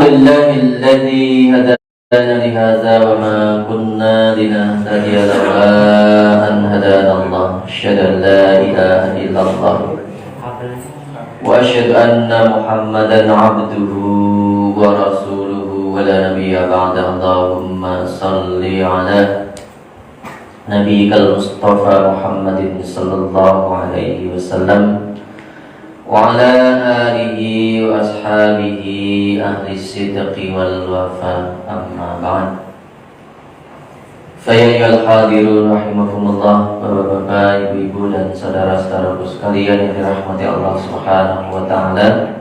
لله الذي هدانا لهذا وما كنا لنهتدي لولا أن هدانا الله أشهد أن لا إله إلا الله وأشهد أن محمدا عبده ورسوله ولا نبي بعده اللهم صل على نبيك المصطفى محمد صلى الله عليه وسلم وعلى آله وأصحابه أهل الصدق والوفاء أما بعد فيا أيها الحاضرون rahimakumullah, bapak-bapak, ibu-ibu dan saudara-saudaraku sekalian yang dirahmati Allah Subhanahu wa taala.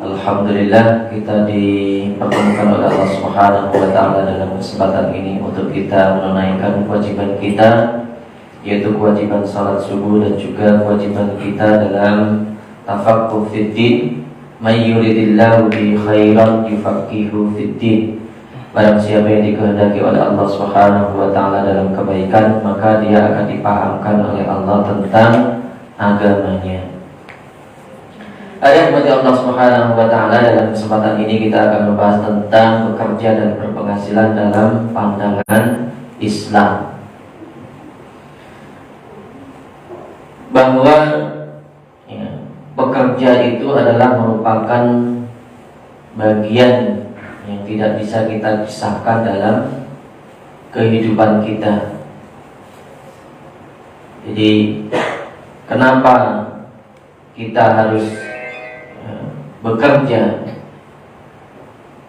Alhamdulillah kita dipertemukan oleh Allah Subhanahu wa taala dalam kesempatan ini untuk kita menunaikan kewajiban kita, yaitu kewajiban salat subuh dan juga kewajiban kita dalam tafaqquh fid din. May yuridillahu bi khairan yufaqihu fid din. Barang siapa yang dikehendaki oleh Allah Subhanahu wa taala dalam kebaikan, maka dia akan dipahamkan oleh Allah tentang agamanya. Ayat dari Allah Subhanahu wa taala, dalam kesempatan ini kita akan membahas tentang bekerja dan berpenghasilan dalam pandangan Islam. Bahwa bekerja itu adalah merupakan bagian yang tidak bisa kita pisahkan dalam kehidupan kita. Jadi kenapa kita harus bekerja?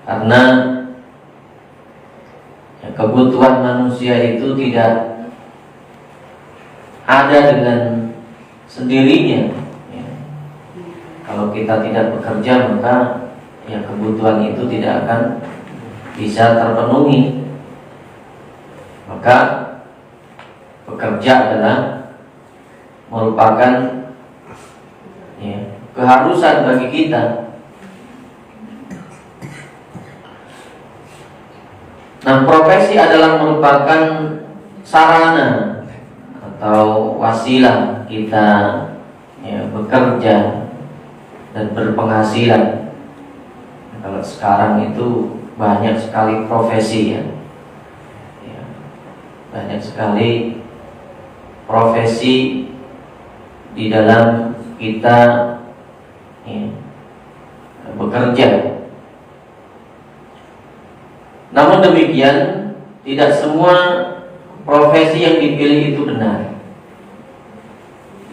Karena kebutuhan manusia itu tidak ada dengan sendirinya. Kalau kita tidak bekerja, maka kebutuhan itu tidak akan bisa terpenuhi. Maka bekerja adalah merupakan keharusan bagi kita. Nah, profesi adalah merupakan sarana atau wasilah kita bekerja dan berpenghasilan. Kalau sekarang itu banyak sekali profesi banyak sekali profesi di dalam kita bekerja. Namun demikian, tidak semua profesi yang dipilih itu benar.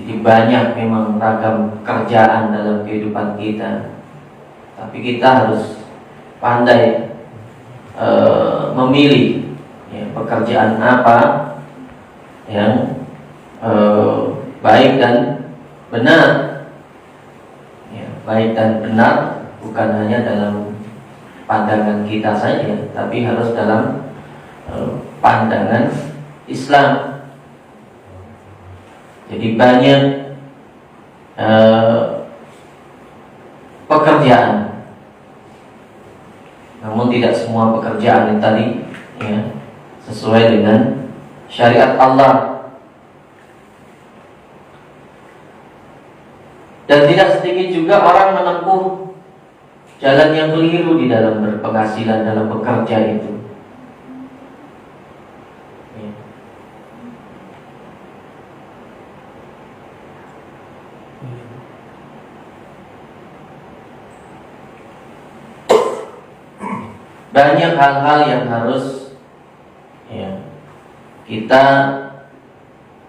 Jadi banyak memang ragam pekerjaan dalam kehidupan kita, tapi kita harus pandai memilih pekerjaan apa yang baik dan benar. Baik dan benar bukan hanya dalam pandangan kita saja, tapi harus dalam pandangan Islam. Jadi banyak pekerjaan, namun tidak semua pekerjaan itu tadi sesuai dengan syariat Allah. Dan tidak sedikit juga orang menempuh jalan yang keliru di dalam berpenghasilan, dalam bekerja itu. Banyak hal-hal yang harus kita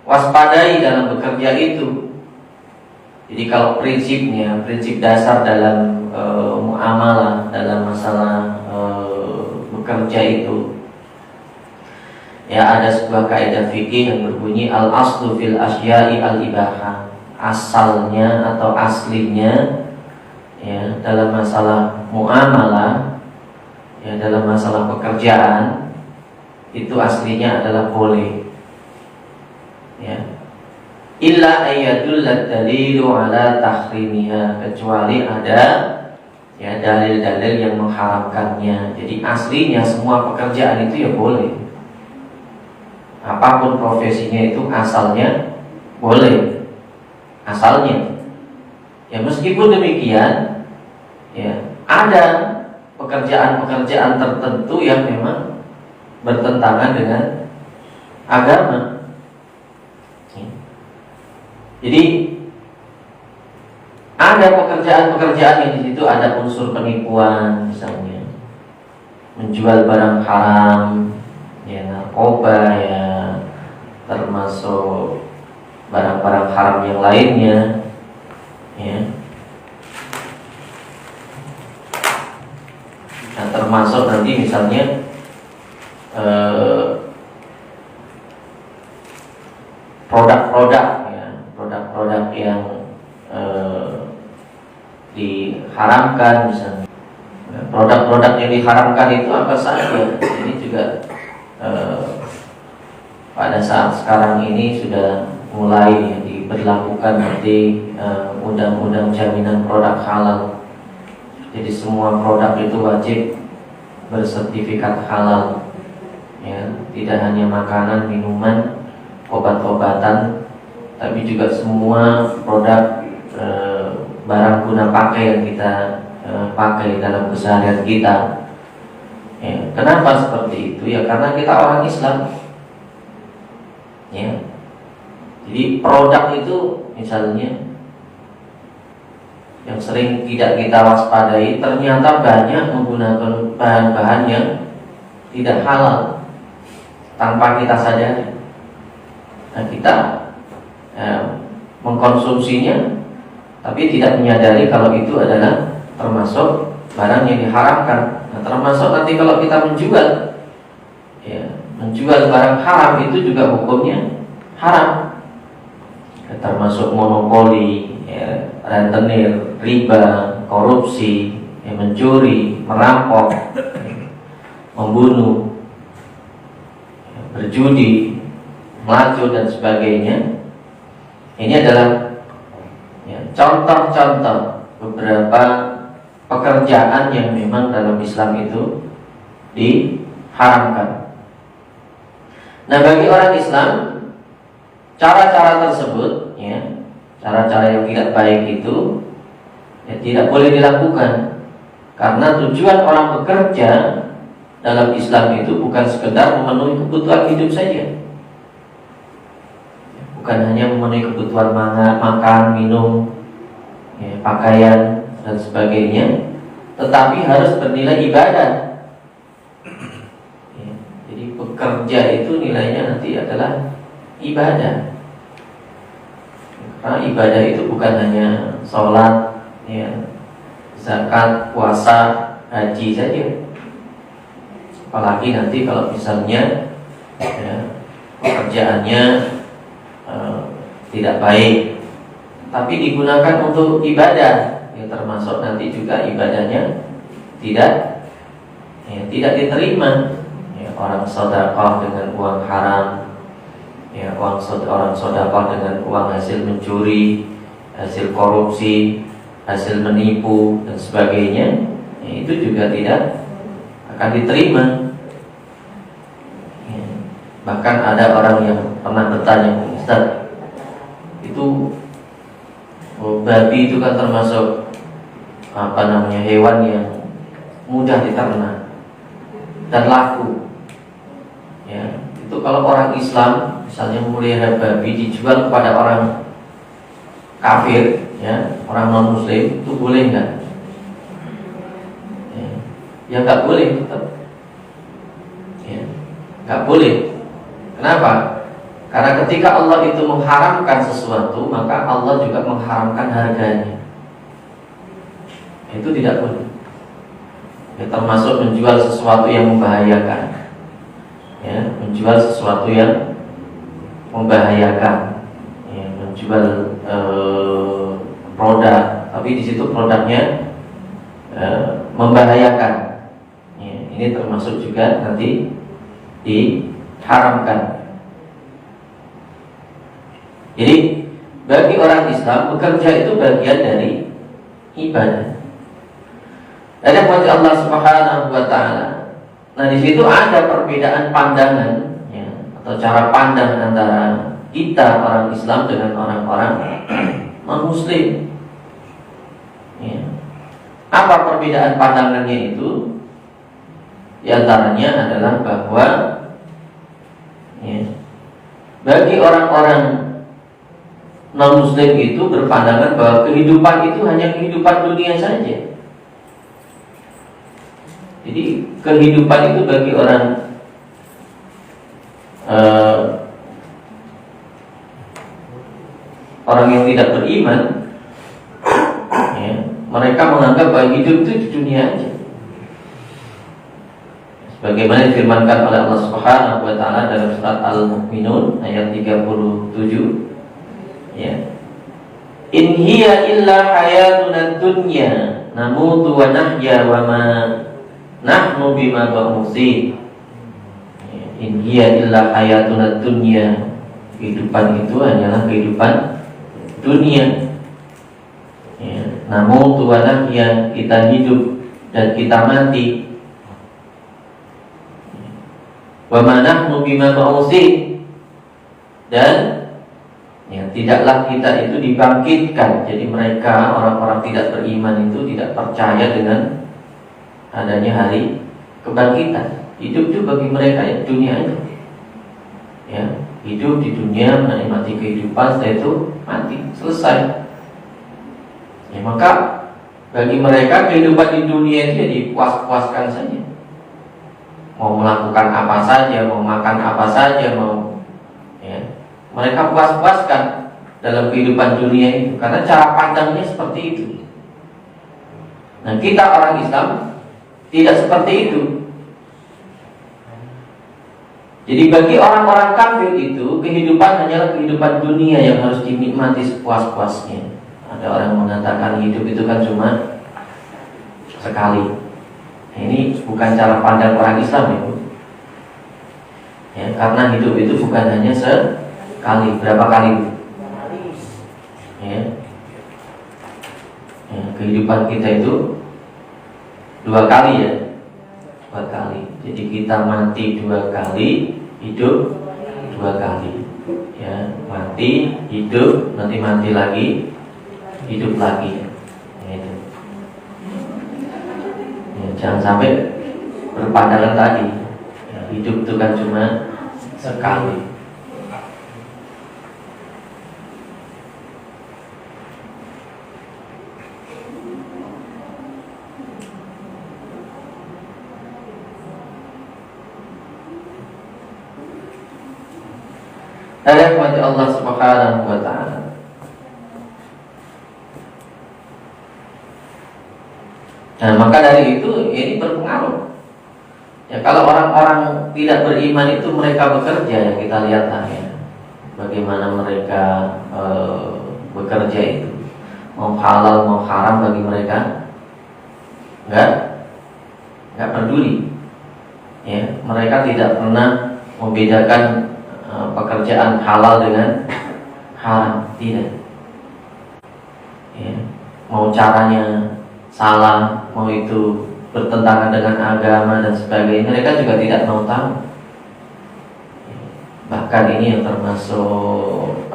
waspadai dalam bekerja itu. Jadi kalau prinsip dasar dalam muamalah, dalam masalah bekerja itu, ada sebuah kaidah fikih yang berbunyi al-aslu fil asya'i al-ibahah. Asalnya atau aslinya dalam masalah muamalah, dalam masalah pekerjaan itu aslinya adalah boleh. Illa ayyadulla dalilu ala tahrimiha, kecuali ada dalil-dalil yang mengharamkannya. Jadi aslinya semua pekerjaan itu boleh. Apapun profesinya itu asalnya boleh. Asalnya. Meskipun demikian, ada pekerjaan-pekerjaan tertentu yang memang bertentangan dengan agama. Jadi ada pekerjaan-pekerjaan yang di situ ada unsur penipuan, misalnya menjual barang haram, ya narkoba, ya termasuk barang-barang haram yang lainnya, ya. Nah, termasuk nanti misalnya produk-produk, ya, produk-produk yang diharamkan, misalnya produk-produk yang diharamkan itu apa saja. Ini juga pada saat sekarang ini sudah mulai diberlakukan nanti undang-undang jaminan produk halal. Jadi semua produk itu wajib bersertifikat halal, ya, tidak hanya makanan, minuman, obat-obatan, tapi juga semua produk barang guna pakai yang kita pakai dalam keseharian kita. Ya, kenapa seperti itu? Ya karena kita orang Islam. Ya, jadi produk itu misalnya yang sering tidak kita waspadai, ternyata banyak menggunakan bahan-bahan yang tidak halal tanpa kita sadari. Nah, kita mengkonsumsinya tapi tidak menyadari kalau itu adalah termasuk barang yang diharamkan. Nah, termasuk nanti kalau kita menjual, ya, menjual barang haram itu juga hukumnya haram, ya, termasuk monopoli, ya, rentenir, riba, korupsi, ya, mencuri, merampok, ya, membunuh, ya, berjudi, melacur dan sebagainya. Ini adalah, ya, contoh-contoh beberapa pekerjaan yang memang dalam Islam itu diharamkan. Nah, bagi orang Islam, cara-cara tersebut, ya, cara-cara yang tidak baik itu, ya, tidak boleh dilakukan. Karena tujuan orang bekerja dalam Islam itu bukan sekedar memenuhi kebutuhan hidup saja, bukan hanya memenuhi kebutuhan makan, minum, ya, pakaian dan sebagainya, tetapi harus bernilai ibadah. Ya, jadi bekerja itu nilainya nanti adalah ibadah. Karena ibadah itu bukan hanya sholat, ya, zakat, puasa, haji saja. Apalagi nanti kalau misalnya, ya, pekerjaannya tidak baik, tapi digunakan untuk ibadah, ya, termasuk nanti juga ibadahnya tidak, ya, tidak diterima. Ya, orang sedekah dengan uang haram, ya, orang sedekah dengan uang hasil mencuri, hasil korupsi, hasil menipu dan sebagainya, ya, itu juga tidak akan diterima. Ya, bahkan ada orang yang pernah bertanya, Ustaz, itu babi itu kan termasuk hewan yang mudah diternak dan laku. Ya, itu kalau orang Islam misalnya memelihara babi dijual kepada orang kafir, ya, orang non Muslim, itu boleh nggak? Ya nggak boleh, tetap. Ya, nggak boleh. Kenapa? Karena ketika Allah itu mengharamkan sesuatu, maka Allah juga mengharamkan harganya. Itu tidak boleh. Ya, termasuk menjual sesuatu yang membahayakan. Ya, menjual sesuatu yang membahayakan. Ya, menjual produk, tapi di situ produknya membahayakan. Ya, ini termasuk juga nanti diharamkan. Jadi bagi orang Islam bekerja itu bagian dari ibadah. Dan yang bagi Allah Subhanahu wa taala. Nah, di situ ada perbedaan pandangan, ya, atau cara pandang antara kita orang Islam dengan orang-orang non-Muslim. Ya. Apa perbedaan pandangannya itu? Di antaranya adalah bahwa ya, bagi orang-orang non-muslim itu berpandangan bahwa kehidupan itu hanya kehidupan dunia saja. Jadi kehidupan itu bagi orang orang yang tidak beriman, ya, mereka menganggap bahwa hidup itu di dunia aja. Sebagaimana difirmankan oleh Allah Subhanahu wa taala dalam surat Al-Mu'minun ayat 37, ya. In hiya illa hayatuna dunya namutu wa nahya wa ma nahnu bima ba'usin. In hiya illa hayatuna dunya. Kehidupan itu hanyalah kehidupan dunia. Ya, namutu wa nahya, kita hidup dan kita mati. Wa ma nahnu bima ba'usin, dan ya, tidaklah kita itu dibangkitkan. Jadi mereka orang-orang tidak beriman itu tidak percaya dengan adanya hari kebangkitan. Hidup itu bagi mereka ya dunia itu. Ya, hidup di dunia menikmati kehidupan, setelah itu mati, selesai. Ya, maka bagi mereka kehidupan di dunia itu ya dipuas-puaskan saja. Mau melakukan apa saja, mau makan apa saja, mau ya, mereka puas-puaskan dalam kehidupan dunia itu, karena cara pandangnya seperti itu. Nah, kita orang Islam tidak seperti itu. Jadi bagi orang-orang kafir itu kehidupan hanyalah kehidupan dunia yang harus dinikmati sepuas-puasnya. Ada orang mengatakan hidup itu kan cuma sekali. Nah, ini bukan cara pandang orang Islam itu. Ya, karena hidup itu bukan hanya sekali, berapa kali? Ya. Ya, kehidupan kita itu 2 kali ya, 2 kali. Jadi kita mati 2 kali, hidup 2 kali. Ya, mati, hidup, nanti mati lagi, hidup lagi. Ya, itu. Ya, jangan sampai berpandangan tadi ya, hidup itu kan cuma sekali. Rahmati Allah Subhanahu wa taala. Nah, maka dari itu ini berpengaruh. Ya, kalau orang-orang tidak beriman itu mereka bekerja, ya kita lihatlah ya, bagaimana mereka bekerja itu, mau halal mau haram bagi mereka nggak peduli. Ya, mereka tidak pernah membedakan pekerjaan halal dengan haram, tidak. Ya, mau caranya salah, mau itu bertentangan dengan agama dan sebagainya, mereka juga tidak mau tahu. Bahkan ini yang termasuk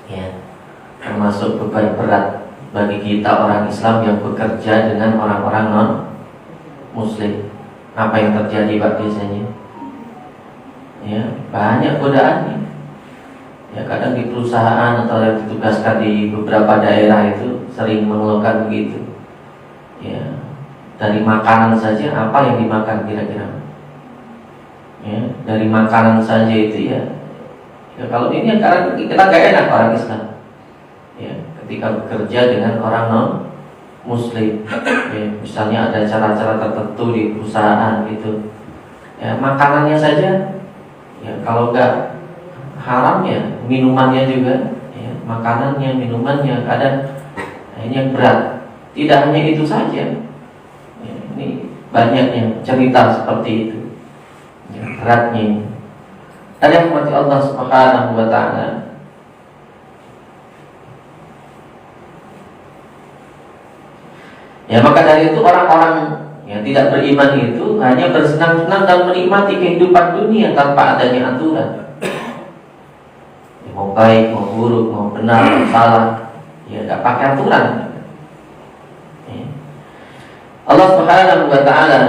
ya, termasuk beban berat bagi kita orang Islam yang bekerja dengan orang-orang non Muslim. Apa yang terjadi Pak biasanya? Ya, banyak godaannya. Ya, kadang di perusahaan atau yang ditugaskan di beberapa daerah itu sering mengeluhkan begitu. Ya, dari makanan saja, apa yang dimakan kira-kira? Ya, dari makanan saja itu ya kalau ini karena kita gak enak orang Islam. Ya, ketika bekerja dengan orang non Muslim, ya, misalnya ada cara-cara tertentu di perusahaan gitu. Ya, makanannya saja. Ya, kalau enggak haram ya minumannya juga, ya, makanannya, minumannya kadang ini yang berat. Tidak hanya itu saja, ya, ini banyak yang cerita seperti itu, ya, beratnya. Ada yang mati Allah Subhanahu wa taala. Ya, maka dari itu orang-orang yang tidak beriman itu hanya bersenang-senang dan menikmati kehidupan dunia tanpa adanya aturan. Ya, mau baik, mau buruk, mau benar, mau salah, ya tidak pakai aturan. Ya. Allah Subhanahu wa taala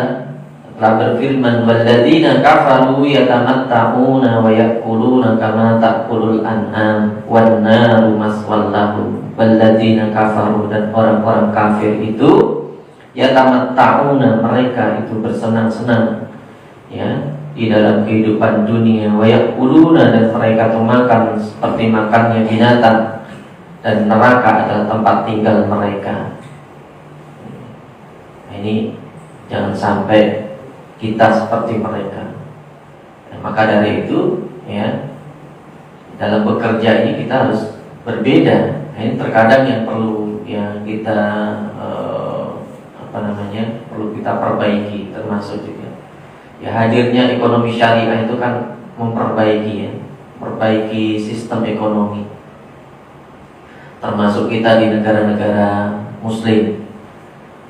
telah berfirman, walladzina kafaru yatamatta'una wa ya'kuluna kama ta'kulul an'am wan naru maswal lahum. Walladzina kafaru, dan orang-orang kafir itu yatamatta'una, mereka itu bersenang-senang ya di dalam kehidupan dunia, wa ya'kuluna, dan mereka itu makan seperti makannya binatang, dan neraka adalah tempat tinggal mereka. Nah, ini jangan sampai kita seperti mereka. Nah, maka dari itu ya, dalam bekerja ini kita harus berbeda. Nah, ini terkadang yang perlu yang kita perlu kita perbaiki, termasuk juga ya hadirnya ekonomi syariah itu kan memperbaiki sistem ekonomi, termasuk kita di negara-negara Muslim.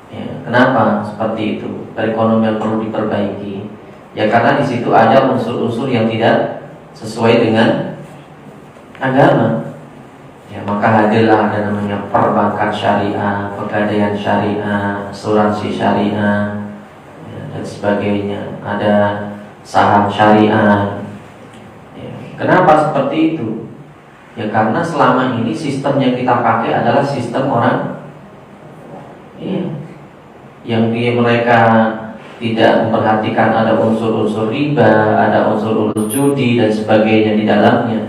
Ya, kenapa seperti itu? Perekonomian perlu diperbaiki. Ya karena di situ ada unsur-unsur yang tidak sesuai dengan agama. Ya maka hadirlah ada namanya perbankan syariah, pegadaian syariah, asuransi syariah, ya, dan sebagainya. Ada saham syariah. Ya, kenapa seperti itu? Ya karena selama ini sistem yang kita pakai adalah sistem orang yang mereka tidak memperhatikan ada unsur-unsur riba, ada unsur-unsur judi dan sebagainya di dalamnya.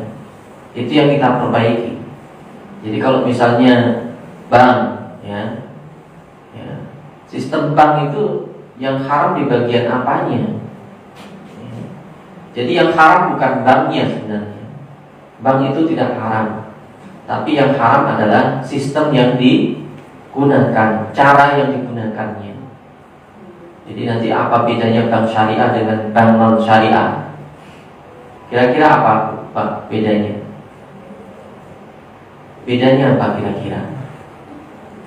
Itu yang kita perbaiki. Jadi kalau misalnya bank, ya, sistem bank itu yang haram di bagian apanya? Jadi yang haram bukan banknya sebenarnya. Bank itu tidak haram, tapi yang haram adalah sistem yang digunakan, cara yang digunakannya. Jadi nanti apa bedanya bank syariah dengan bank non syariah? Kira-kira apa Pak bedanya? Bedanya apa kira-kira?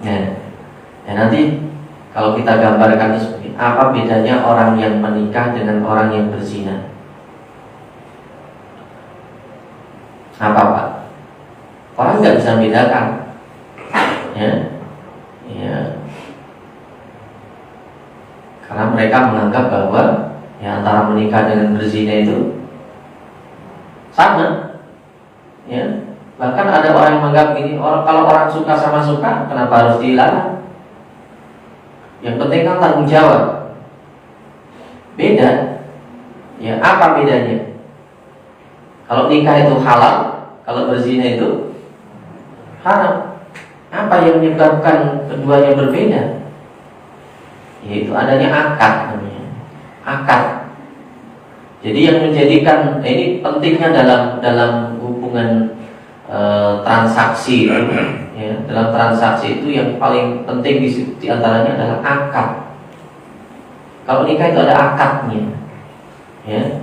Nah, nanti kalau kita gambarkan seperti apa bedanya orang yang menikah dengan orang yang berzina? Apa Pak? Orang nggak bisa membedakan, ya. Karena mereka menganggap bahwa ya antara menikah dengan berzina itu sama, ya. Bahkan ada orang yang menganggap gini, kalau orang suka sama suka, kenapa harus dilarang? Yang penting kan tanggung jawab. Beda. Ya, apa bedanya? Kalau nikah itu halal, kalau berzina itu haram. Apa yang menyebabkan keduanya berbeda? Yaitu adanya akad namanya. Akad. Jadi yang menjadikan ini pentingnya dalam hubungan transaksi itu, ya, dalam transaksi itu yang paling penting di antaranya adalah akad. Kalau nikah itu ada akadnya, ya.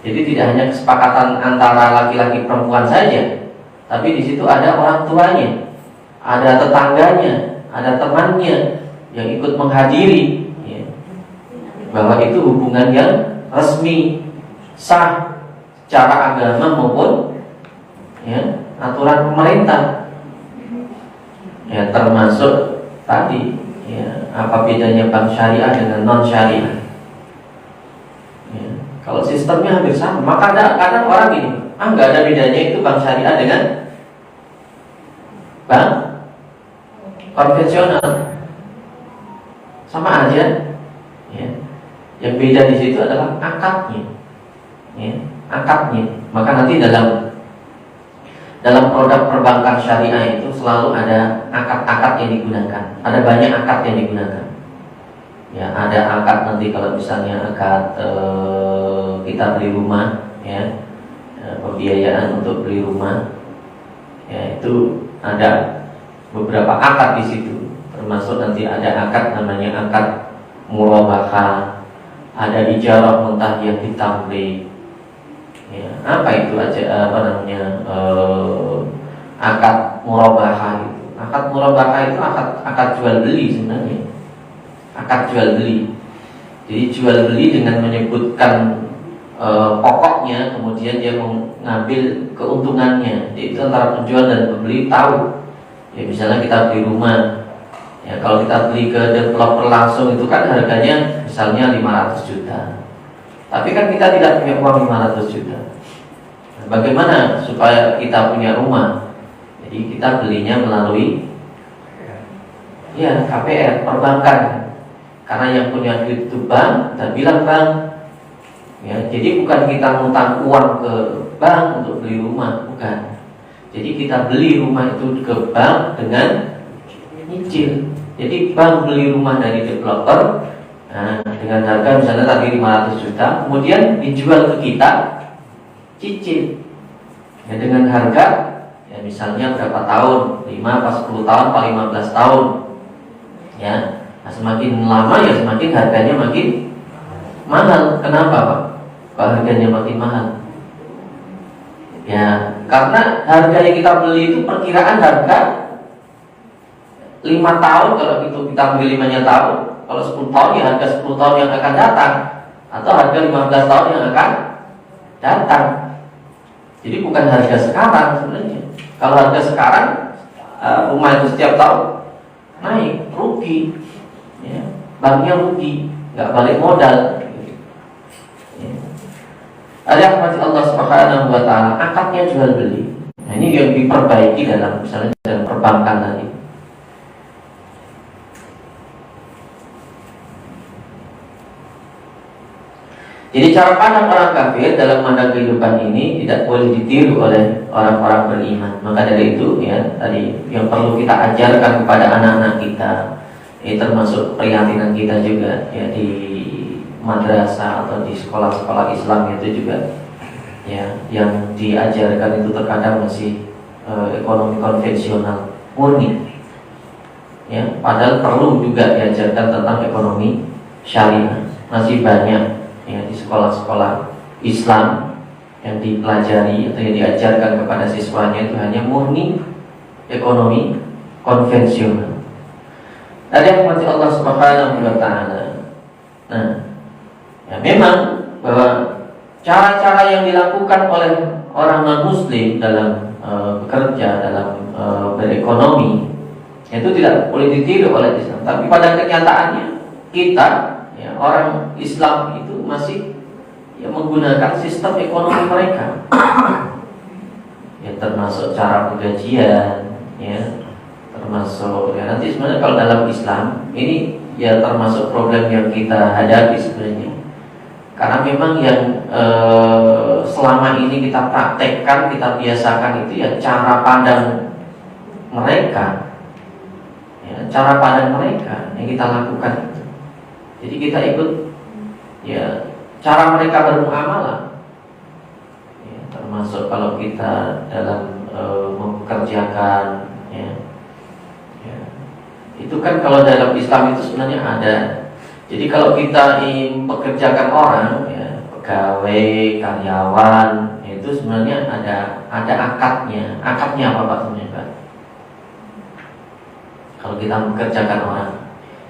Jadi tidak hanya kesepakatan antara laki-laki perempuan saja, tapi di situ ada orang tuanya, ada tetangganya, ada temannya yang ikut menghadiri, ya, bahwa itu hubungan yang resmi, sah secara agama maupun ya aturan pemerintah. Ya termasuk tadi ya apa bedanya bank syariah dengan non syariah. Ya, kalau sistemnya hampir sama, maka kadang orang gini, nggak ada bedanya itu bank syariah dengan bank konvensional, sama aja. Ya. Yang beda di situ adalah akadnya, ya, akadnya. Maka nanti dalam produk perbankan syariah itu selalu ada akad-akad yang digunakan. Ada banyak akad yang digunakan. Ya, ada akad nanti kalau misalnya akad kita beli rumah, ya, pembiayaan untuk beli rumah, ya itu ada beberapa akad di situ. Termasuk nanti ada akad namanya akad murabahah, ada ijarah muntahiyah ditamlik. Ya, apa itu aja akad murabahah itu? Akad murabahah itu akad jual beli sebenarnya. Akad jual beli. Jadi jual beli dengan menyebutkan pokoknya, kemudian dia mengambil keuntungannya. Itu antara penjual dan pembeli tahu. Ya misalnya kita beli rumah, Ya, kalau kita beli ke developer langsung itu kan harganya misalnya 500 juta. Tapi kan kita tidak punya uang 500 juta. Nah, bagaimana supaya kita punya rumah? Jadi kita belinya melalui KPR, perbankan. Karena yang punya duit itu bank, kita bilang bank. Ya, jadi bukan kita ngutang uang ke bank untuk beli rumah, bukan. Jadi kita beli rumah itu ke bank dengan nyicil. Jadi bank beli rumah dari developer dengan harga misalnya tadi 500 juta, kemudian dijual ke kita cicil. Ya, dengan harga ya misalnya berapa tahun? 5 pas 10 tahun, pas 15 tahun. Ya, nah, semakin lama ya semakin harganya makin mahal. Kenapa, Pak? Kok harganya makin mahal? Ya, karena harga yang kita beli itu perkiraan harga 5 tahun. Kalau itu kita beli 5 tahun, kalau 10 tahun ya harga 10 tahun yang akan datang, atau harga 15 tahun yang akan datang. Jadi bukan harga sekarang sebenarnya. Kalau harga sekarang rumah itu setiap tahun naik, rugi ya, banknya rugi, nggak balik modal ya. Ada rahmat Allah Subhanahu wa ta'ala, akadnya jual beli. Nah, ini yang diperbaiki dalam misalnya dalam perbankan tadi. Jadi cara pandang orang kafir dalam memandang kehidupan ini tidak boleh ditiru oleh orang-orang beriman. Maka dari itu ya tadi yang perlu kita ajarkan kepada anak-anak kita, termasuk perhatian kita juga ya di madrasah atau di sekolah-sekolah Islam itu juga ya yang diajarkan itu terkadang masih ekonomi konvensional murni. Ya, padahal perlu juga diajarkan tentang ekonomi syariah. Masih banyak ya di sekolah-sekolah Islam yang dipelajari atau yang diajarkan kepada siswanya itu hanya murni ekonomi konvensional. Dari rahmat Allah Subhanahu wa ta'ala. Nah, ya memang bahwa cara-cara yang dilakukan oleh orang non-muslim dalam bekerja, dalam berekonomi itu tidak boleh ditiru oleh Islam. Tapi pada kenyataannya kita ya, orang Islam itu masih ya, menggunakan sistem ekonomi mereka. Ya, termasuk cara penggajian, ya, termasuk ya nanti sebenarnya kalau dalam Islam ini ya termasuk problem yang kita hadapi sebenarnya. Karena memang yang selama ini kita praktekkan, kita biasakan itu ya cara pandang mereka, ya, cara pandang mereka yang kita lakukan. Jadi kita ikut ya cara mereka bermuamalah ya, termasuk kalau kita dalam mempekerjakan ya, itu kan kalau dalam Islam itu sebenarnya ada. Jadi kalau kita ingin pekerjakan orang ya, pegawai, karyawan ya, itu sebenarnya ada akadnya. Akadnya apa Pak sebenarnya Pak? Kalau kita mempekerjakan orang,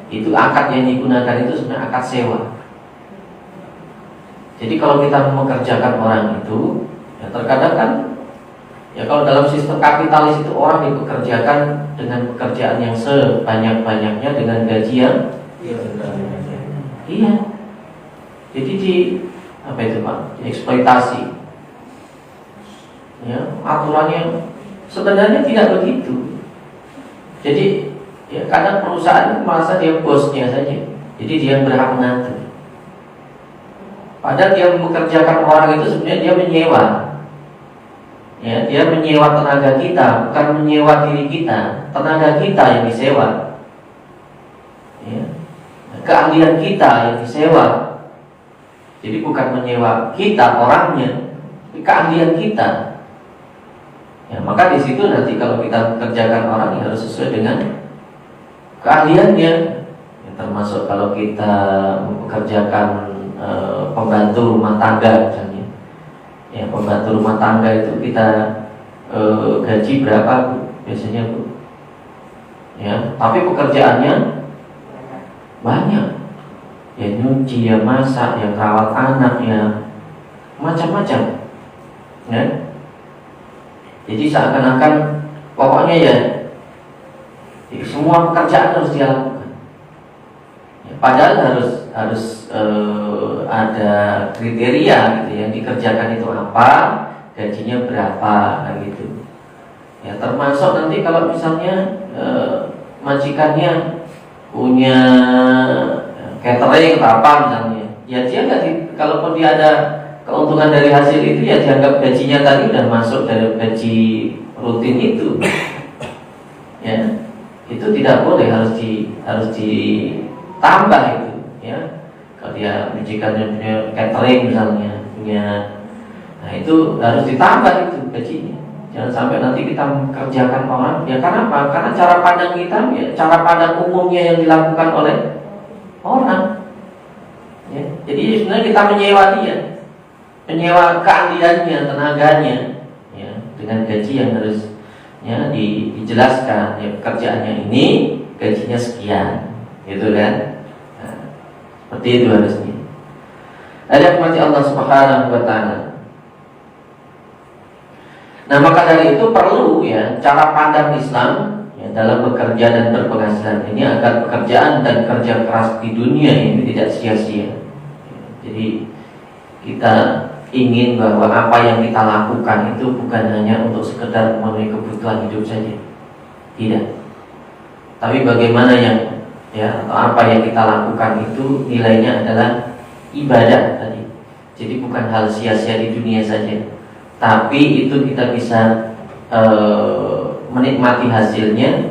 itu akad yang digunakan itu sebenarnya akad sewa. Jadi kalau kita mempekerjakan orang itu ya terkadang kan ya kalau dalam sistem kapitalis itu orang dipekerjakan dengan pekerjaan yang sebanyak-banyaknya dengan gaji yang iya. Jadi di apa itu Pak? Dieksploitasi. Ya, aturannya sebenarnya tidak begitu. Jadi ya kadang perusahaan merasa dia bosnya saja. Jadi dia berhak mengatur. Padahal dia mempekerjakan orang itu sebenarnya dia menyewa. Ya, dia menyewa tenaga kita, bukan menyewa diri kita. Tenaga kita yang disewa. Ya. Keahlian kita yang disewa. Jadi bukan menyewa kita orangnya, tapi keahlian kita. Ya, maka di situ nanti kalau kita mengerjakan orang ya harus sesuai dengan keahliannya. Ya, termasuk kalau kita mempekerjakan pembantu rumah tangga misalnya. Ya, pembantu rumah tangga itu kita gaji berapa Bu? Biasanya Bu? Ya, tapi pekerjaannya banyak. Ya nyuci, ya masak, ya rawat anak, ya macam-macam. Ya. Jadi seakan-akan pokoknya ya Jadi semua pekerjaan harus dia lakukan. Ya, padahal harus ada kriteria gitu, yang dikerjakan itu apa, gajinya berapa, kan gitu. Ya, termasuk nanti kalau misalnya majikannya punya catering atau apa misalnya, ya dia kalaupun dia ada keuntungan dari hasil itu, ya dianggap gajinya tadi udah masuk dari gaji rutin itu. Ya, itu tidak boleh, harus ditambah itu. Ya, kalau dia majikannya punya catering misalnya, nah itu harus ditambah itu gajinya. Jangan sampai nanti kita mengerjakan orang. Ya karena apa? Karena cara pandang kita, ya, cara pandang umumnya yang dilakukan oleh orang. Ya, jadi sebenarnya kita menyewa dia, menyewa keahliannya, tenaganya, ya, dengan gaji yang harus dijelaskan. Ya, pekerjaannya ini gajinya sekian, gitu kan? Nah, seperti itu harusnya. Ada mati Allah Subhanahu wa Ta'ala. Nah, maka dari itu perlu ya cara pandang Islam ya, dalam bekerja dan berpenghasilan ini, agar pekerjaan dan kerja keras di dunia ini tidak sia-sia. Jadi kita ingin bahwa apa yang kita lakukan itu bukan hanya untuk sekedar memenuhi kebutuhan hidup saja, tidak. Tapi bagaimana atau apa yang kita lakukan itu nilainya adalah ibadah tadi. Jadi bukan hal sia-sia di dunia saja, tapi itu kita bisa menikmati hasilnya,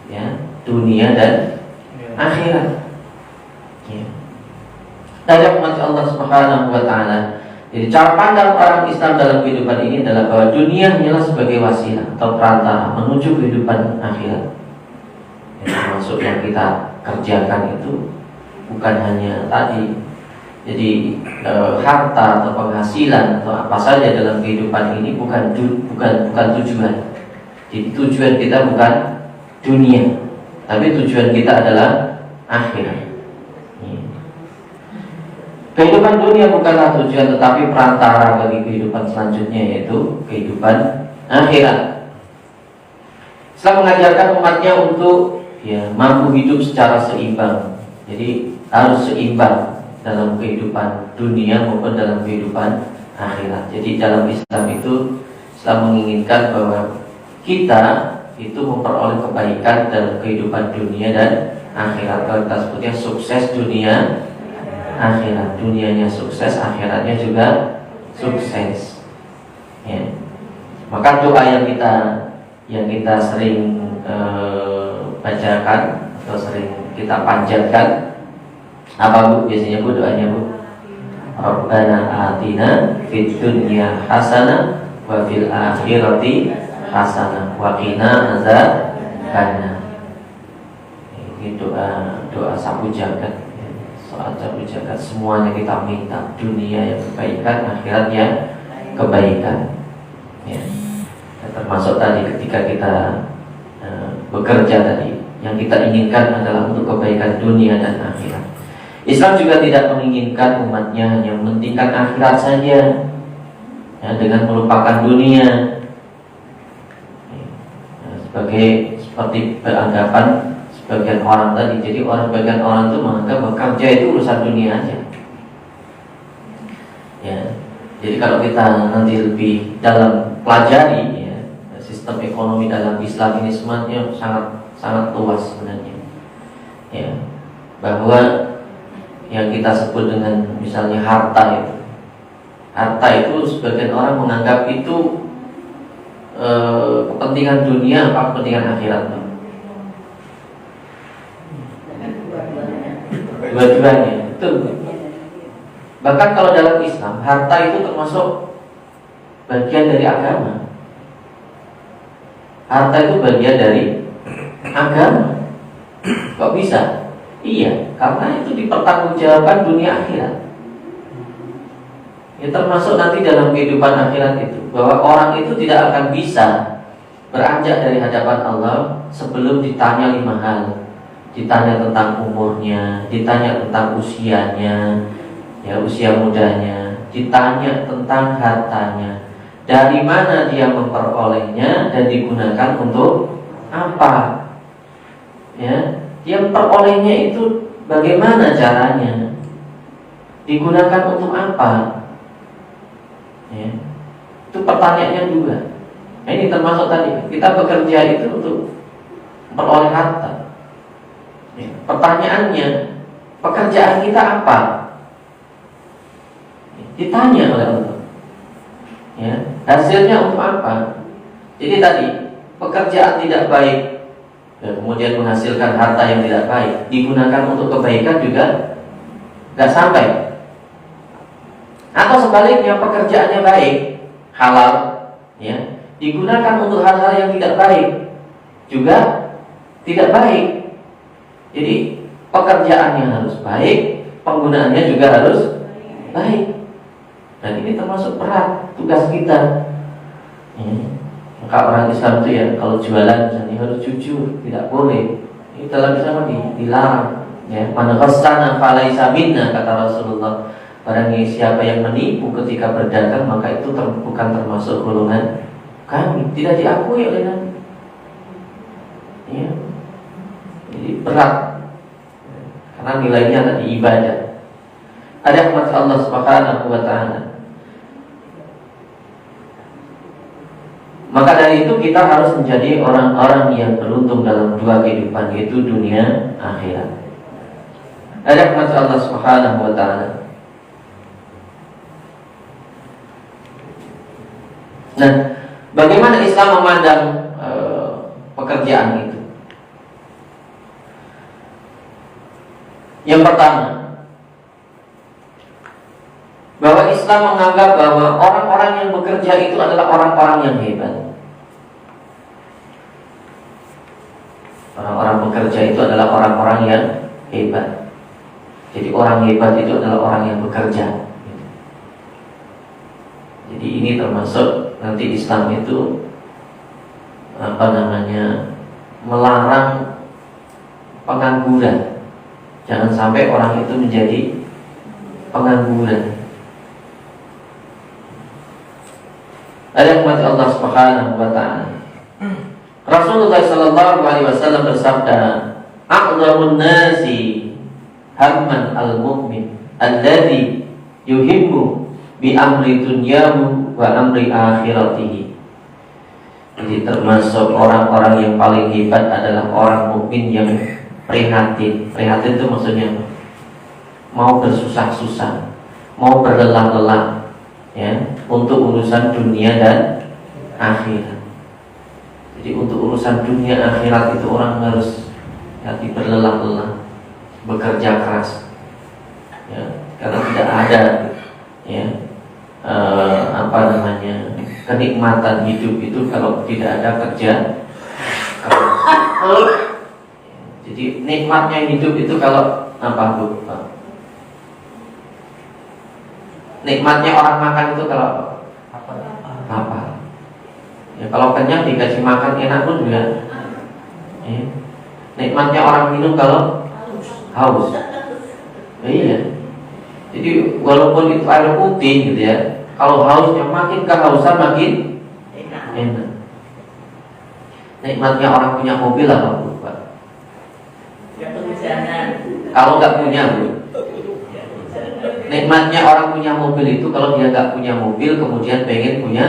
ya, dunia dan akhirat. Ya. Dari umat Allah Subhanahu wa Ta'ala. Jadi cara pandang orang Islam dalam kehidupan ini adalah bahwa dunia hanyalah sebagai wasilah atau perantara menuju kehidupan akhirat. Ya, termasuk yang kita kerjakan itu bukan hanya tadi. Jadi harta atau penghasilan atau apa saja dalam kehidupan ini bukan tujuan. Jadi tujuan kita bukan dunia, tapi tujuan kita adalah akhirat. Kehidupan dunia bukanlah tujuan, tetapi perantara bagi kehidupan selanjutnya, yaitu kehidupan akhirat. Islam mengajarkan umatnya untuk mampu hidup secara seimbang. Jadi harus seimbang dalam kehidupan dunia maupun dalam kehidupan akhirat. Jadi dalam Islam itu, Islam menginginkan bahwa kita itu memperoleh kebaikan dalam kehidupan dunia dan akhirat. Kalau kita sebutnya sukses dunia akhirat, dunianya sukses, akhiratnya juga sukses. Ya. Maka doa yang kita sering bacakan atau sering kita panjatkan, apa Bu biasanya Bu doanya Bu? Rabbana atina fid dunya hasanah wa fil akhirati hasanah wa qina adzabannar. Ini doa sapu jagat. Soal sapu jagat semuanya kita minta, dunia yang kebaikan, akhirat yang kebaikan. Ya. Dan termasuk tadi ketika kita bekerja tadi, yang kita inginkan adalah untuk kebaikan dunia dan akhirat. Islam juga tidak menginginkan umatnya hanya mementingkan akhirat saja, ya, dengan melupakan dunia, seperti beranggapan sebagian orang tadi. Jadi sebagian orang itu menganggap bekerja itu urusan dunia aja. Ya, jadi kalau kita nanti lebih dalam pelajari sistem ekonomi dalam Islam ini, semuanya sangat luas sebenarnya. Ya, bahwa yang kita sebut dengan misalnya harta itu sebagian orang menganggap itu kepentingan dunia apa kepentingan akhirat. Dua-duanya itu. Bahkan kalau dalam Islam, harta itu termasuk bagian dari agama. Harta itu bagian dari agama. Kok bisa? Iya, karena itu dipertanggungjawabkan dunia akhirat. Ya, termasuk nanti dalam kehidupan akhirat itu, bahwa orang itu tidak akan bisa beranjak dari hadapan Allah sebelum ditanya 5 hal. Ditanya tentang umurnya, ditanya tentang usianya, ya, usia mudanya, ditanya tentang hartanya, dari mana dia memperolehnya dan digunakan untuk apa. ya, dia perolehnya itu bagaimana caranya, digunakan untuk apa, ya, itu pertanyaannya juga. Nah, ini termasuk tadi kita bekerja itu untuk memperoleh harta. Ya, pertanyaannya, pekerjaan kita apa? Ditanya oleh Allah. Ya, hasilnya untuk apa? Jadi tadi pekerjaan tidak baik, dan kemudian menghasilkan harta yang tidak baik, digunakan untuk kebaikan juga nggak sampai. Atau sebaliknya pekerjaannya baik, halal, ya, digunakan untuk hal-hal yang tidak baik, juga tidak baik. Jadi pekerjaannya harus baik, penggunaannya juga harus baik. Dan ini termasuk berat tugas kita. Maka orang Islam itu ya kalau jualan misalnya harus jujur, tidak boleh. Ini dalam Islam dilarang. Ya, man ghassana falaisa minna, kata Rasulullah. Barang siapa yang menipu ketika berdagang, maka itu bukan termasuk golongan kami, tidak diakui oleh Nabi. Ya. Jadi berat, karena nilainya tadi ibadah. Ada rahmat Allah Subhanahu wa taala. Maka dari itu kita harus menjadi orang-orang yang beruntung dalam dua kehidupan, yaitu dunia akhirat. Ada rahmat Allah Subhanahu wa taala. Nah, bagaimana Islam memandang pekerjaan itu? Yang pertama, bahwa Islam menganggap bahwa orang-orang yang bekerja itu adalah orang-orang yang hebat. Orang-orang bekerja itu adalah orang-orang yang hebat. Jadi orang hebat itu adalah orang yang bekerja. Jadi ini termasuk nanti Islam itu melarang pengangguran. Jangan sampai orang itu menjadi pengangguran. Ada umat Allah Subhanahu wa taala. Rasulullah sallallahu alaihi wasallam bersabda, "A'dhamun nasi hamman al-mu'min alladhi yuhibbu bi amri dunyahu wa amri akhiratihi." Jadi termasuk orang-orang yang paling hebat adalah orang mukmin yang prihatin. Prihatin itu maksudnya mau bersusah-susah, mau berlelah-lelah, ya, untuk urusan dunia dan akhirat. Jadi untuk urusan dunia akhirat itu orang harus berlelah-lelah, bekerja keras, ya, karena tidak ada, ya, kenikmatan hidup itu kalau tidak ada kerja keras. Jadi nikmatnya hidup itu kalau apa, Bu? Nikmatnya orang makan itu kalau apa? Ya, kalau kenyang dikasih makan enak pun juga. Ya. Nikmatnya orang minum kalau haus. Ya, iya. Jadi walaupun itu air putih gitu ya, kalau hausnya makin kehausan makin enak. Nikmatnya orang punya mobil apa, Bu? Kalau nggak punya, Bu. Nikmatnya orang punya mobil itu kalau dia nggak punya mobil kemudian pengen punya,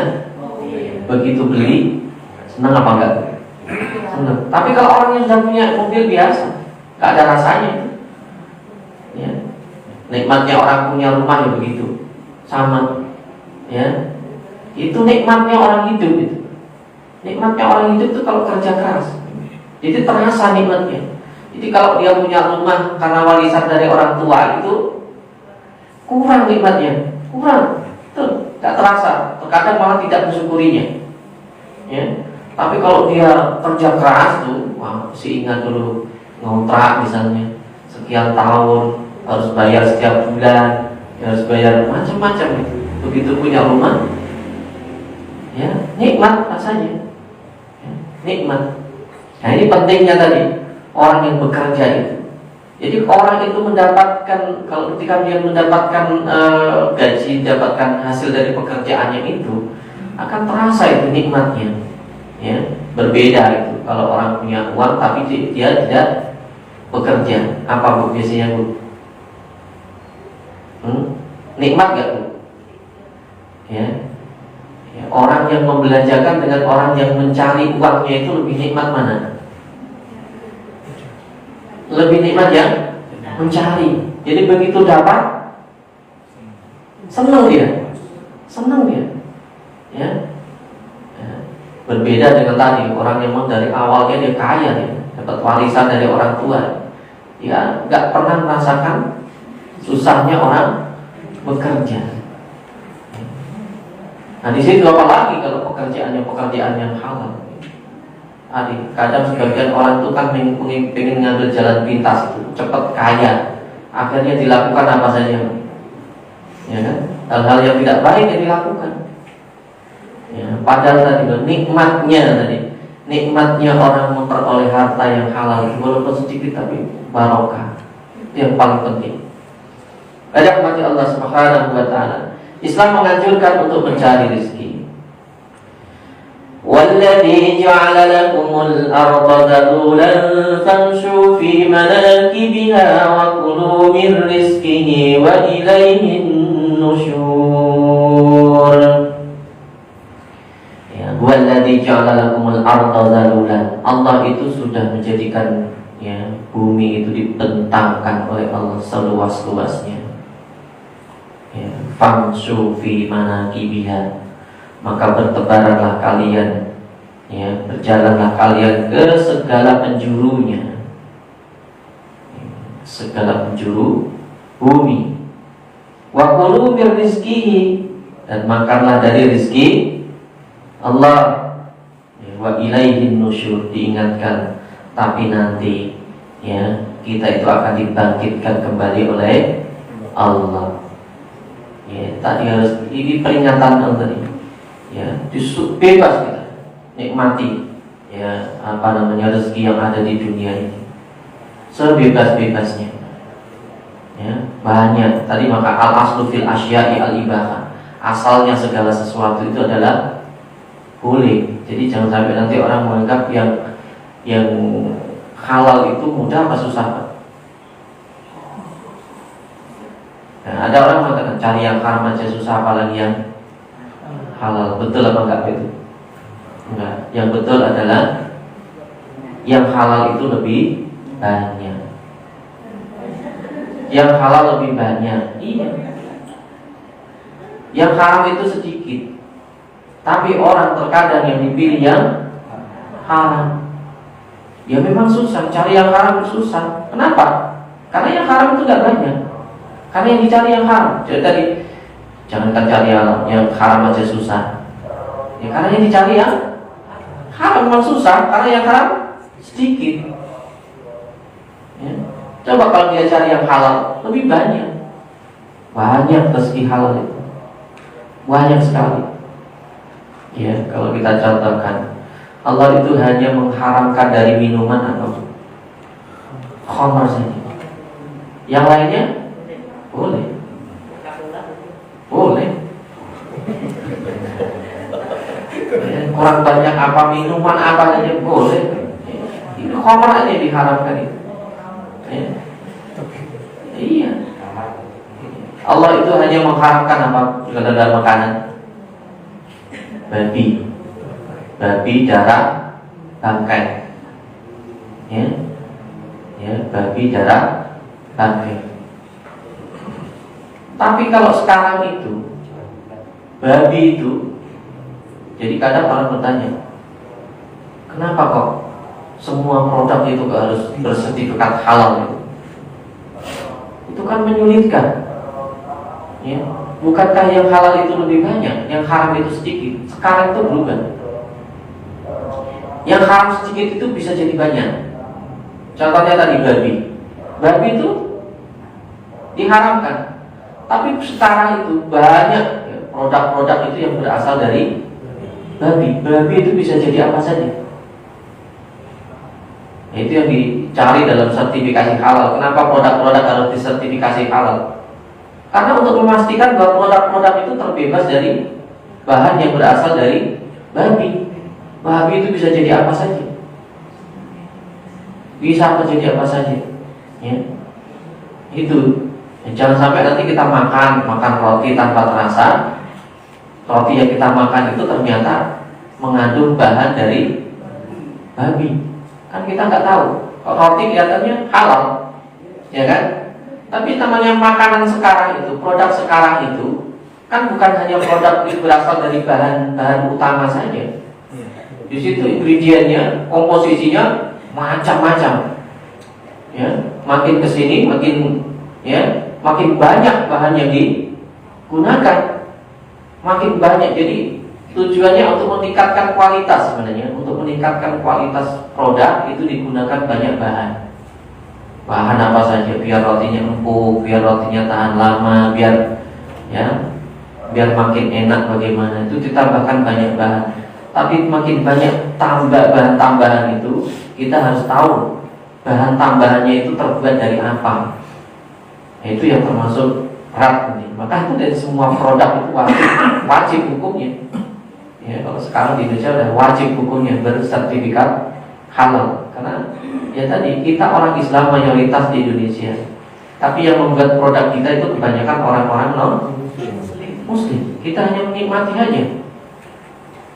begitu beli senang apa enggak? Senang. Tapi kalau orang yang sudah punya mobil biasa, nggak ada rasanya. Ya. Nikmatnya orang punya rumah ya begitu, sama. Ya, itu nikmatnya orang hidup itu. Nikmatnya orang hidup itu kalau kerja keras, jadi terasa nikmatnya. Jadi kalau dia punya rumah karena warisan dari orang tua itu kurang nikmatnya, kurang, tuh, tidak terasa. Terkadang malah tidak mensyukurinya. Ya, tapi kalau dia kerja keras tuh, wah, mesti ingat dulu ngontrak misalnya sekian tahun, harus bayar setiap bulan, harus bayar macam-macam. Begitu punya rumah, ya nikmat rasanya, ya, nikmat. Nah ini pentingnya tadi orang yang bekerja itu. Jadi orang itu mendapatkan, kalau ketika dia mendapatkan gaji, mendapatkan hasil dari pekerjaannya itu, akan terasa itu nikmatnya, ya, Berbeda itu kalau orang punya uang tapi dia tidak bekerja. Apa Bu biasanya Bu? Nikmat gak Bu? Ya. Orang yang membelanjakan dengan orang yang mencari uangnya itu lebih nikmat mana? Lebih nikmat yang mencari. Jadi begitu dapat, senang dia. Ya. Berbeda dengan tadi orang yang dari awalnya dia kaya, dia dapat warisan dari orang tua, ya nggak pernah merasakan susahnya orang bekerja. Nah di situ apalagi kalau pekerjaan yang halal. Kadang sebagian orang itu kan pengen ngambil jalan pintas itu cepat kaya, akhirnya dilakukan apa saja, ya kan? Hal-hal yang tidak baik yang dilakukan. Ya, padahal tadi nikmatnya orang memperoleh harta yang halal walaupun sedikit tapi barokah. Itu yang paling penting. Rahmati Allah Subhanahu wa taala. Islam menganjurkan untuk mencari rezeki. Walladzi ja'ala lakumul arda dalulan famshu fi manakibiha wa kulu min rizqihi wa ilayhin nusyur. Walladzi ja'ala lakumul arda dalulan. Allah itu sudah menjadikan bumi itu dibentangkan oleh Allah seluas-luasnya. Famshu fi manakibiha, maka bertebaranlah kalian, berjalanlah kalian ke segala penjurunya, segala penjuru bumi. Wa kulu min rizqihi, dan makanlah dari rezeki Allah. Wa ilaihin nusyur, diingatkan, tapi nanti kita itu akan dibangkitkan kembali oleh Allah. Tadi harus ini peringatan tadi. Bebas kita nikmati rezeki yang ada di dunia ini sebebas-bebasnya. Banyak tadi, maka al aslu fil asya'i al ibahah, asalnya segala sesuatu itu adalah boleh. Jadi jangan sampai nanti orang menganggap yang halal itu mudah apa susah. Ada orang mengatakan cari yang haram aja susah, apalagi yang halal. Betul apa enggak itu? Enggak. Yang betul adalah yang halal itu lebih banyak. Yang halal lebih banyak. Iya. Yang haram itu sedikit. Tapi orang terkadang yang dipilih yang haram. Ya memang susah, cari yang haram susah. Kenapa? Karena yang haram itu enggak banyak. Karena yang dicari yang haram. Jadi tadi jangankan cari yang haram aja susah. Karena yang dicari yang haram memang susah, karena yang haram sedikit. Coba kalau dia cari yang halal, lebih banyak. Banyak rezeki halal itu. Banyak sekali. Kalau kita contohkan, Allah itu hanya mengharamkan dari minuman atau khamar saja. Yang lainnya boleh. Kurang banyak apa minuman apa saja boleh. Itu khamar aja diharamkan itu. Iya. Allah itu hanya mengharamkan apa dalam makanan? Babi darah bangkai. Babi darah bangkai. Tapi kalau sekarang itu babi itu, jadi kadang orang bertanya, kenapa kok semua produk itu harus bersertifikat halal? Itu kan menyulitkan. Bukankah yang halal itu lebih banyak, yang haram itu sedikit? Sekarang itu berubah. Yang haram sedikit itu bisa jadi banyak. Contohnya tadi babi itu diharamkan. Tapi sekarang itu banyak produk-produk itu yang berasal dari babi. Babi itu bisa jadi apa saja. Itu yang dicari dalam sertifikasi halal. Kenapa produk-produk harus disertifikasi halal? Karena untuk memastikan bahwa produk-produk itu terbebas dari bahan yang berasal dari babi. Wahabi itu bisa jadi apa saja. Bisa jadi apa saja. Ya. Itu. Jangan sampai nanti kita makan roti tanpa terasa. Roti yang kita makan itu ternyata mengandung bahan dari babi. Kan kita nggak tahu. Roti kelihatannya halal, ya kan? Tapi namanya makanan sekarang itu, produk sekarang itu, kan bukan hanya produk itu berasal dari bahan utama saja. Di situ ingredientnya, komposisinya macam-macam. Ya, makin kesini makin banyak bahan yang digunakan, makin banyak. Jadi tujuannya untuk meningkatkan kualitas sebenarnya, untuk meningkatkan kualitas produk itu digunakan banyak bahan. Bahan apa saja, biar rotinya empuk, biar rotinya tahan lama, biar makin enak bagaimana, itu ditambahkan banyak bahan. Tapi makin banyak bahan tambahan itu, kita harus tahu bahan tambahannya itu terbuat dari apa. Itu yang termasuk berat ini. Maka itu dari semua produk itu wajib hukumnya. Ya, kalau sekarang di Indonesia sudah wajib hukumnya bersertifikat halal. Karena ya tadi kita orang Islam mayoritas di Indonesia, tapi yang membuat produk kita itu kebanyakan orang-orang non Muslim. Kita hanya menikmati aja.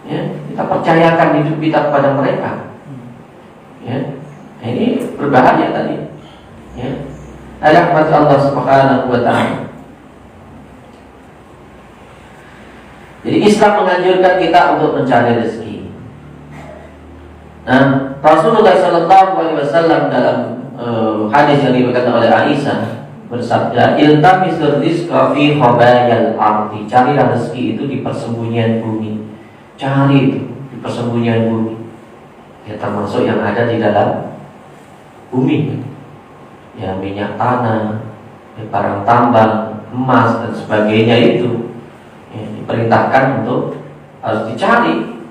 Ya, kita percayakan hidup kita kepada mereka. Ya, nah, ini berbahaya tadi. Ya, rahmat Allah Subhanahu wa Ta'ala. Jadi Islam menganjurkan kita untuk mencari rezeki. Nah, Rasulullah SAW dalam hadis yang diriwayatkan oleh Aisyah bersabda, "Iltamisur rizqa fi khabayal ardi." Carilah rezeki itu di persembunyian bumi. Cari itu di persembunyian bumi. Ya, termasuk yang ada di dalam bumi. Ya, minyak tanah, ya, barang tambang, emas dan sebagainya itu diperintahkan untuk harus dicari.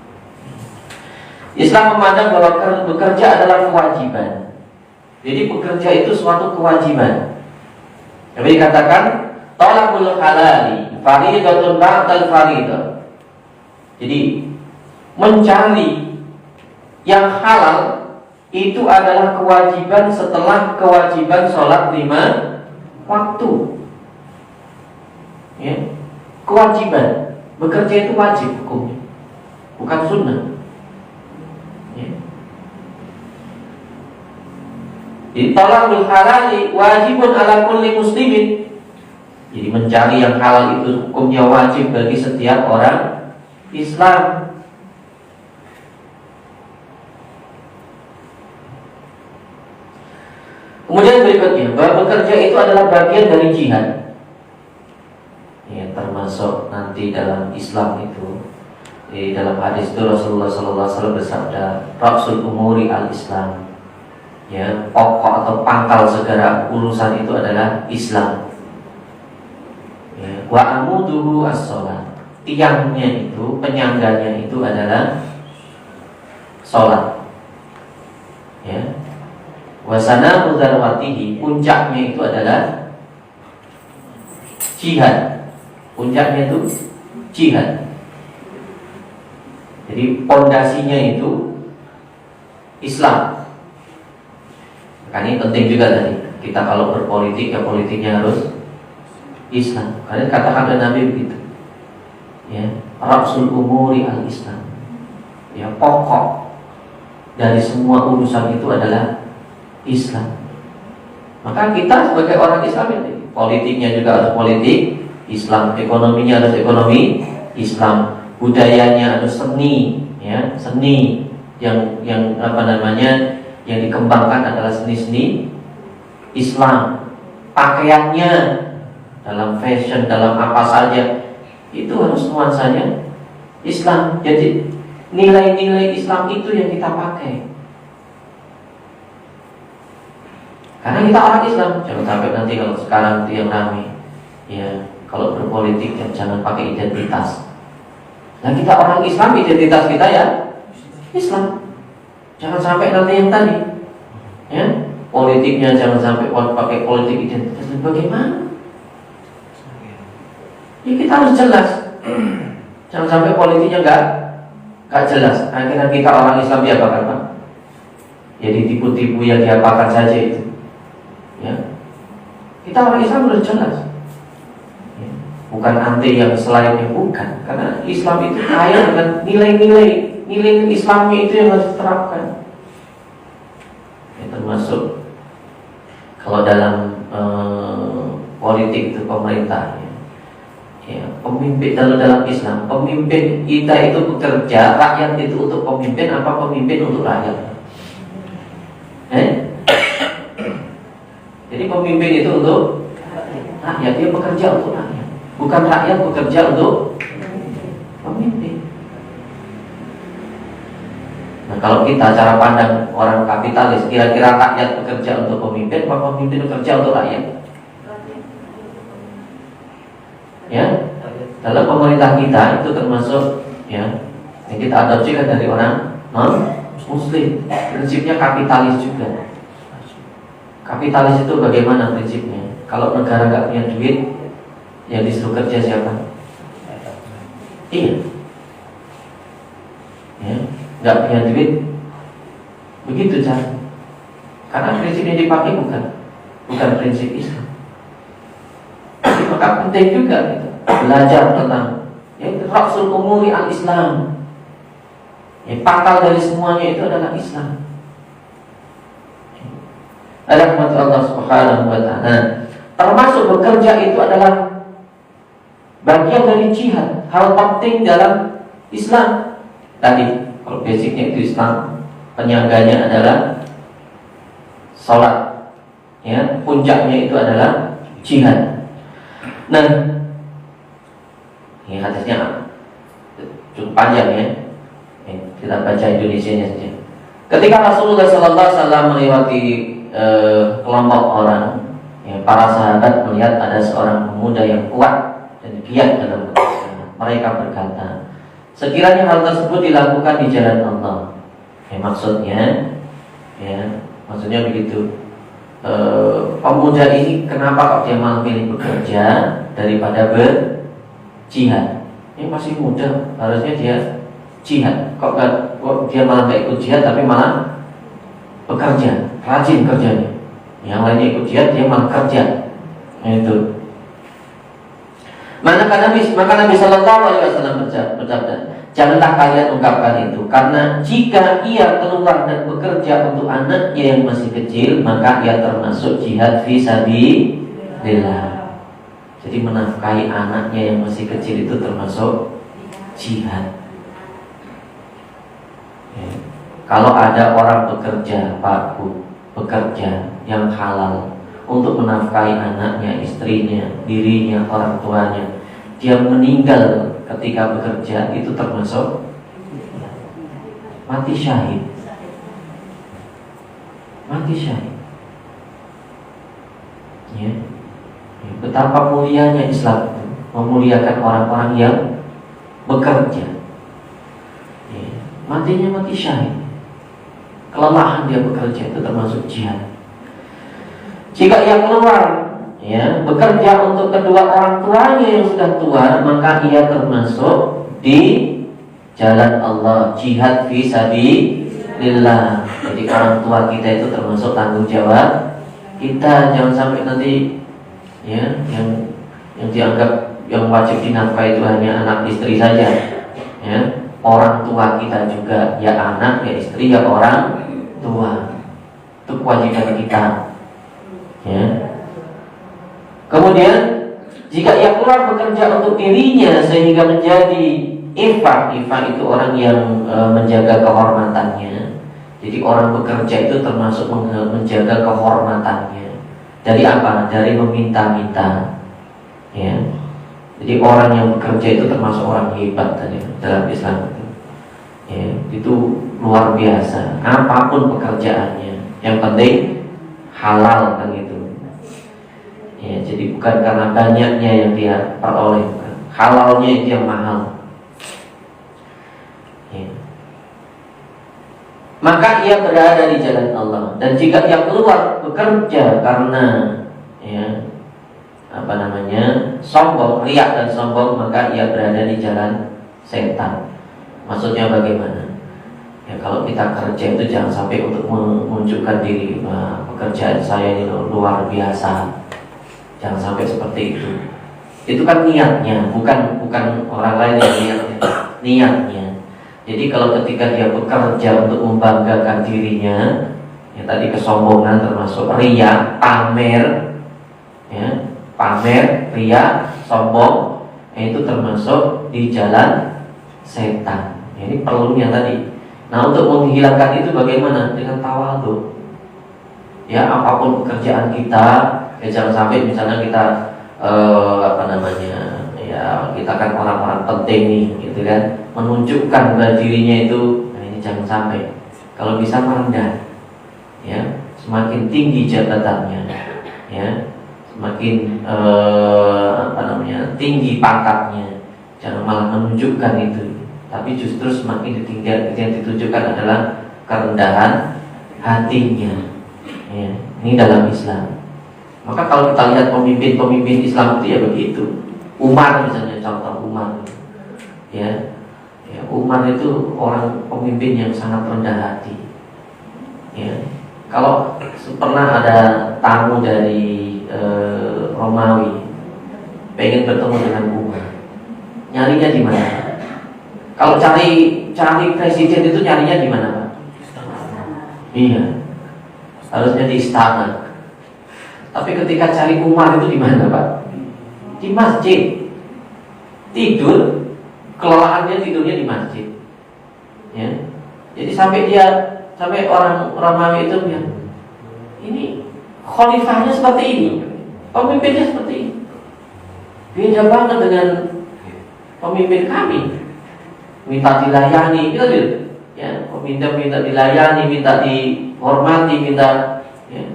Islam memandang bahwa bekerja adalah kewajiban. Jadi bekerja itu suatu kewajiban. Jadi dikatakan talabul halali fariidatun ba'dal fariidah. Jadi mencari yang halal itu adalah kewajiban setelah kewajiban sholat 5 waktu. Ya. Kewajiban bekerja itu wajib hukumnya, bukan sunnah. Ya. Jadi talabul halali wajibun ala kulli muslimin. Jadi mencari yang halal itu hukumnya wajib bagi setiap orang Islam. Kemudian berikutnya, bahwa bekerja itu adalah bagian dari jihad. Ya, termasuk nanti dalam Islam itu, di dalam hadis itu Rasulullah SAW bersabda, "Rasul umuri al-Islam." Ya, pokok atau pangkal segala urusan itu adalah Islam. Ya, wa amuduhu as-sholat. Tiangnya itu, penyangganya itu adalah sholat. Ya. Wasana mudarwatihi, puncaknya itu adalah jihad. Puncaknya itu jihad. Jadi pondasinya itu Islam. Makanya ini penting juga tadi. Kita kalau berpolitik, ya politiknya harus Islam. Karena katakan oleh Nabi begitu. Ya, Rasul umuri al-Islam. Ya, pokok dari semua urusan itu adalah Islam. Maka kita sebagai orang Islam ini, politiknya juga harus politik Islam, ekonominya harus ekonomi Islam, budayanya harus seni, ya, seni yang yang dikembangkan adalah seni-seni Islam. Pakaiannya dalam fashion, dalam apa saja itu harus nuansanya Islam. Jadi nilai-nilai Islam itu yang kita pakai. Karena kita orang Islam. Jangan sampai nanti kalau sekarang itu yang ramai, ya, kalau berpolitik ya jangan pakai identitas. Nah, kita orang Islam, identitas kita ya Islam. Jangan sampai nanti yang tadi, ya, politiknya jangan sampai pakai politik identitas. Bagaimana? Ya, kita harus jelas. Jangan sampai politiknya Gak jelas. Akhirnya kita orang Islam diapakan Pak? Ya ditipu-tipu, yang diapakan saja itu. Ya. Kita orang Islam harus jelas. Ya. Bukan anti yang selainnya, bukan. Karena Islam itu kaya dengan nilai Islamnya itu yang harus diterapkan. Ya, termasuk kalau dalam politik itu pemerintah. Ya, pemimpin dalam Islam, pemimpin kita itu bekerja, rakyat itu untuk pemimpin apa pemimpin untuk rakyat? Jadi pemimpin itu untuk rakyat, dia bekerja untuk rakyat, bukan rakyat bekerja untuk pemimpin. Nah, kalau kita cara pandang orang kapitalis, kira-kira rakyat bekerja untuk pemimpin apa pemimpin bekerja untuk rakyat? Ya, dalam pemerintah kita itu termasuk ya, yang kita adopsikan dari orang non-Muslim. Prinsipnya kapitalis juga. Kapitalis itu bagaimana prinsipnya? Kalau negara nggak punya duit, yang disuruh kerja siapa? Iya. Ya, nggak punya duit, begitu cara. Karena prinsip yang dipakai bukan prinsip Islam. Jadi maka penting juga gitu, belajar tentang Rasul Umuri al-Islam. Pangkal dari semuanya itu adalah Islam. Rahmat Allah Subhanahu wa ta'ala. Termasuk bekerja itu adalah bagian dari jihad, hal penting dalam Islam. Tadi kalau basicnya itu Islam, penyangganya adalah sholat, ya, puncaknya itu adalah jihad. Nah, ini hadisnya cukup panjang ya. Kita baca Indonesianya saja. Ketika Rasulullah SAW melewati kelompok orang, ya, para sahabat melihat ada seorang pemuda yang kuat dan giat dalam bekerja. Mereka berkata, sekiranya hal tersebut dilakukan di jalan Allah. Maksudnya begitu. Pemuda ini kenapa kok dia malah pilih bekerja daripada berjihad? Ini masih muda, harusnya dia jihad. Kok dia malah gak ikut jihad tapi malah bekerja, rajin kerjanya. Yang lainnya ikut jihad, dia malah kerja. Itu. Maka Nabi Sallallahu Alaihi Wasallam bersabda, janganlah kalian ungkapkan itu, karena jika ia keluar dan bekerja untuk anaknya yang masih kecil, maka ia termasuk jihad fi sabilillah. Jadi menafkahi anaknya yang masih kecil itu termasuk jihad. Ya. Kalau ada orang bekerja, Pak Bu, bekerja yang halal untuk menafkahi anaknya, istrinya, dirinya, orang tuanya, dia meninggal ketika bekerja, itu termasuk mati syahid. Mati syahid. Ya. Betapa mulianya Islam itu, memuliakan orang-orang yang bekerja. Ya. Matinya mati syahid. Kelelahan dia bekerja itu termasuk jihad. Jika ia keluar, ya, bekerja untuk kedua orang tuanya yang sudah tua, maka ia termasuk di jalan Allah, jihad fi sabilillah. Jadi orang tua kita itu termasuk tanggung jawab kita. Jangan sampai nanti, ya, yang dianggap yang wajib dinafkahi itu hanya anak istri saja, ya. Orang tua kita juga, ya anak, ya istri, ya orang tua. Itu kewajiban kita. Ya. Kemudian jika ia keluar bekerja untuk dirinya sehingga menjadi ifah itu orang yang menjaga kehormatannya. Jadi orang bekerja itu termasuk menjaga kehormatannya. Dari apa? Dari meminta-minta. Ya. Jadi orang yang bekerja itu termasuk orang hebat tadi dalam Islam itu. Ya, itu luar biasa. Apapun pekerjaannya, yang penting halal kan itu. Ya, jadi bukan karena banyaknya yang dia peroleh, halalnya itu yang mahal. Ya. Maka ia berada di jalan Allah. Dan jika ia keluar bekerja karena, ya, sombong, riak dan sombong, maka ia berada di jalan setan. Maksudnya bagaimana? Ya kalau kita kerja itu jangan sampai untuk menunjukkan diri, pekerjaan saya ini luar biasa. Jangan sampai seperti itu. Itu kan niatnya, bukan orang lain yang niatnya. Jadi kalau ketika dia bekerja untuk membanggakan dirinya, ya tadi kesombongan termasuk riya, pamer, ya pamer, riya, sombong, itu termasuk di jalan setan. Ini perlunya tadi. Nah untuk menghilangkan itu bagaimana? Dengan tawadhu. Ya apapun pekerjaan kita, ya jangan sampai misalnya kita ya kita kan orang-orang penting nih, gitu kan, menunjukkan pada dirinya itu. Nah ini jangan sampai. Kalau bisa merendah, ya semakin tinggi jabatannya, ya semakin tinggi pangkatnya, jangan malah menunjukkan itu. Tapi justru semakin ditinggal, yang ditujukan adalah kerendahan hatinya. Ya, ini dalam Islam. Maka kalau kita lihat pemimpin-pemimpin Islam itu ya begitu. Umar misalnya, contoh Umar. Ya, Umar itu orang pemimpin yang sangat rendah hati. Ya, kalau pernah ada tamu dari Romawi pengen bertemu dengan Umar, nyarinya di mana? Kalau cari presiden itu nyarinya di mana, Pak? Iya, harusnya di istana. Tapi ketika cari Umar itu di mana, Pak? Di masjid. Tidur, kelelahannya tidurnya di masjid. Ya, jadi sampai orang Romawi itu bilang, ini khalifahnya seperti ini, pemimpinnya seperti ini. Beda banget dengan pemimpin kami. Minta dilayani, gitu. Ya, minta dilayani, minta dihormati, minta. Ya.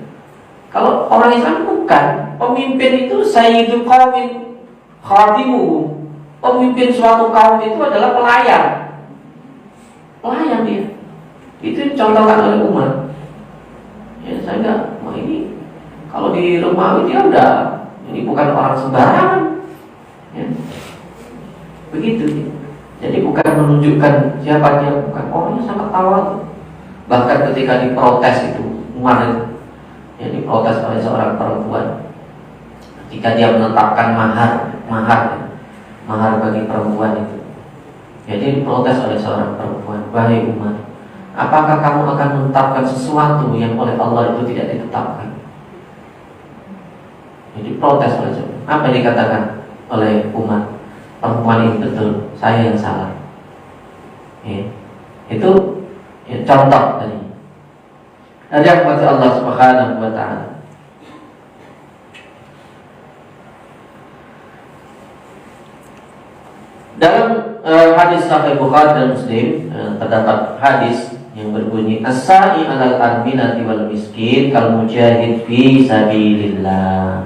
Kalau orang Islam bukan, pemimpin itu sayyidul qaumin khadimuhum. Pemimpin suatu kaum itu adalah pelayan. Pelayan dia. Itu contohkan oleh Umar. Ya, saya enggak, ini kalau di rumah dia udah, ini bukan orang sembarangan. Ya. Begitu. Jadi bukan menunjukkan siapa dia, bukan, orangnya sangat tawadu. Bahkan ketika diprotes itu Umar itu, ya diprotes oleh seorang perempuan. Ketika dia menetapkan mahar bagi perempuan itu, jadi diprotes oleh seorang perempuan. Wahai Umar, apakah kamu akan menetapkan sesuatu yang oleh Allah itu tidak ditetapkan? Jadi protes oleh seorang. Apa yang dikatakan oleh Umar? Perempuan ini betul, saya yang salah. Ya. Itu ya, contoh tadi. Ada kepada Allah Subhanahu wa Ta'ala. Dalam hadis Sahih Bukhari dan Muslim terdapat hadis yang berbunyi as-sa'i 'alal arbinati wal miskin kal mujahid fi sabilillah.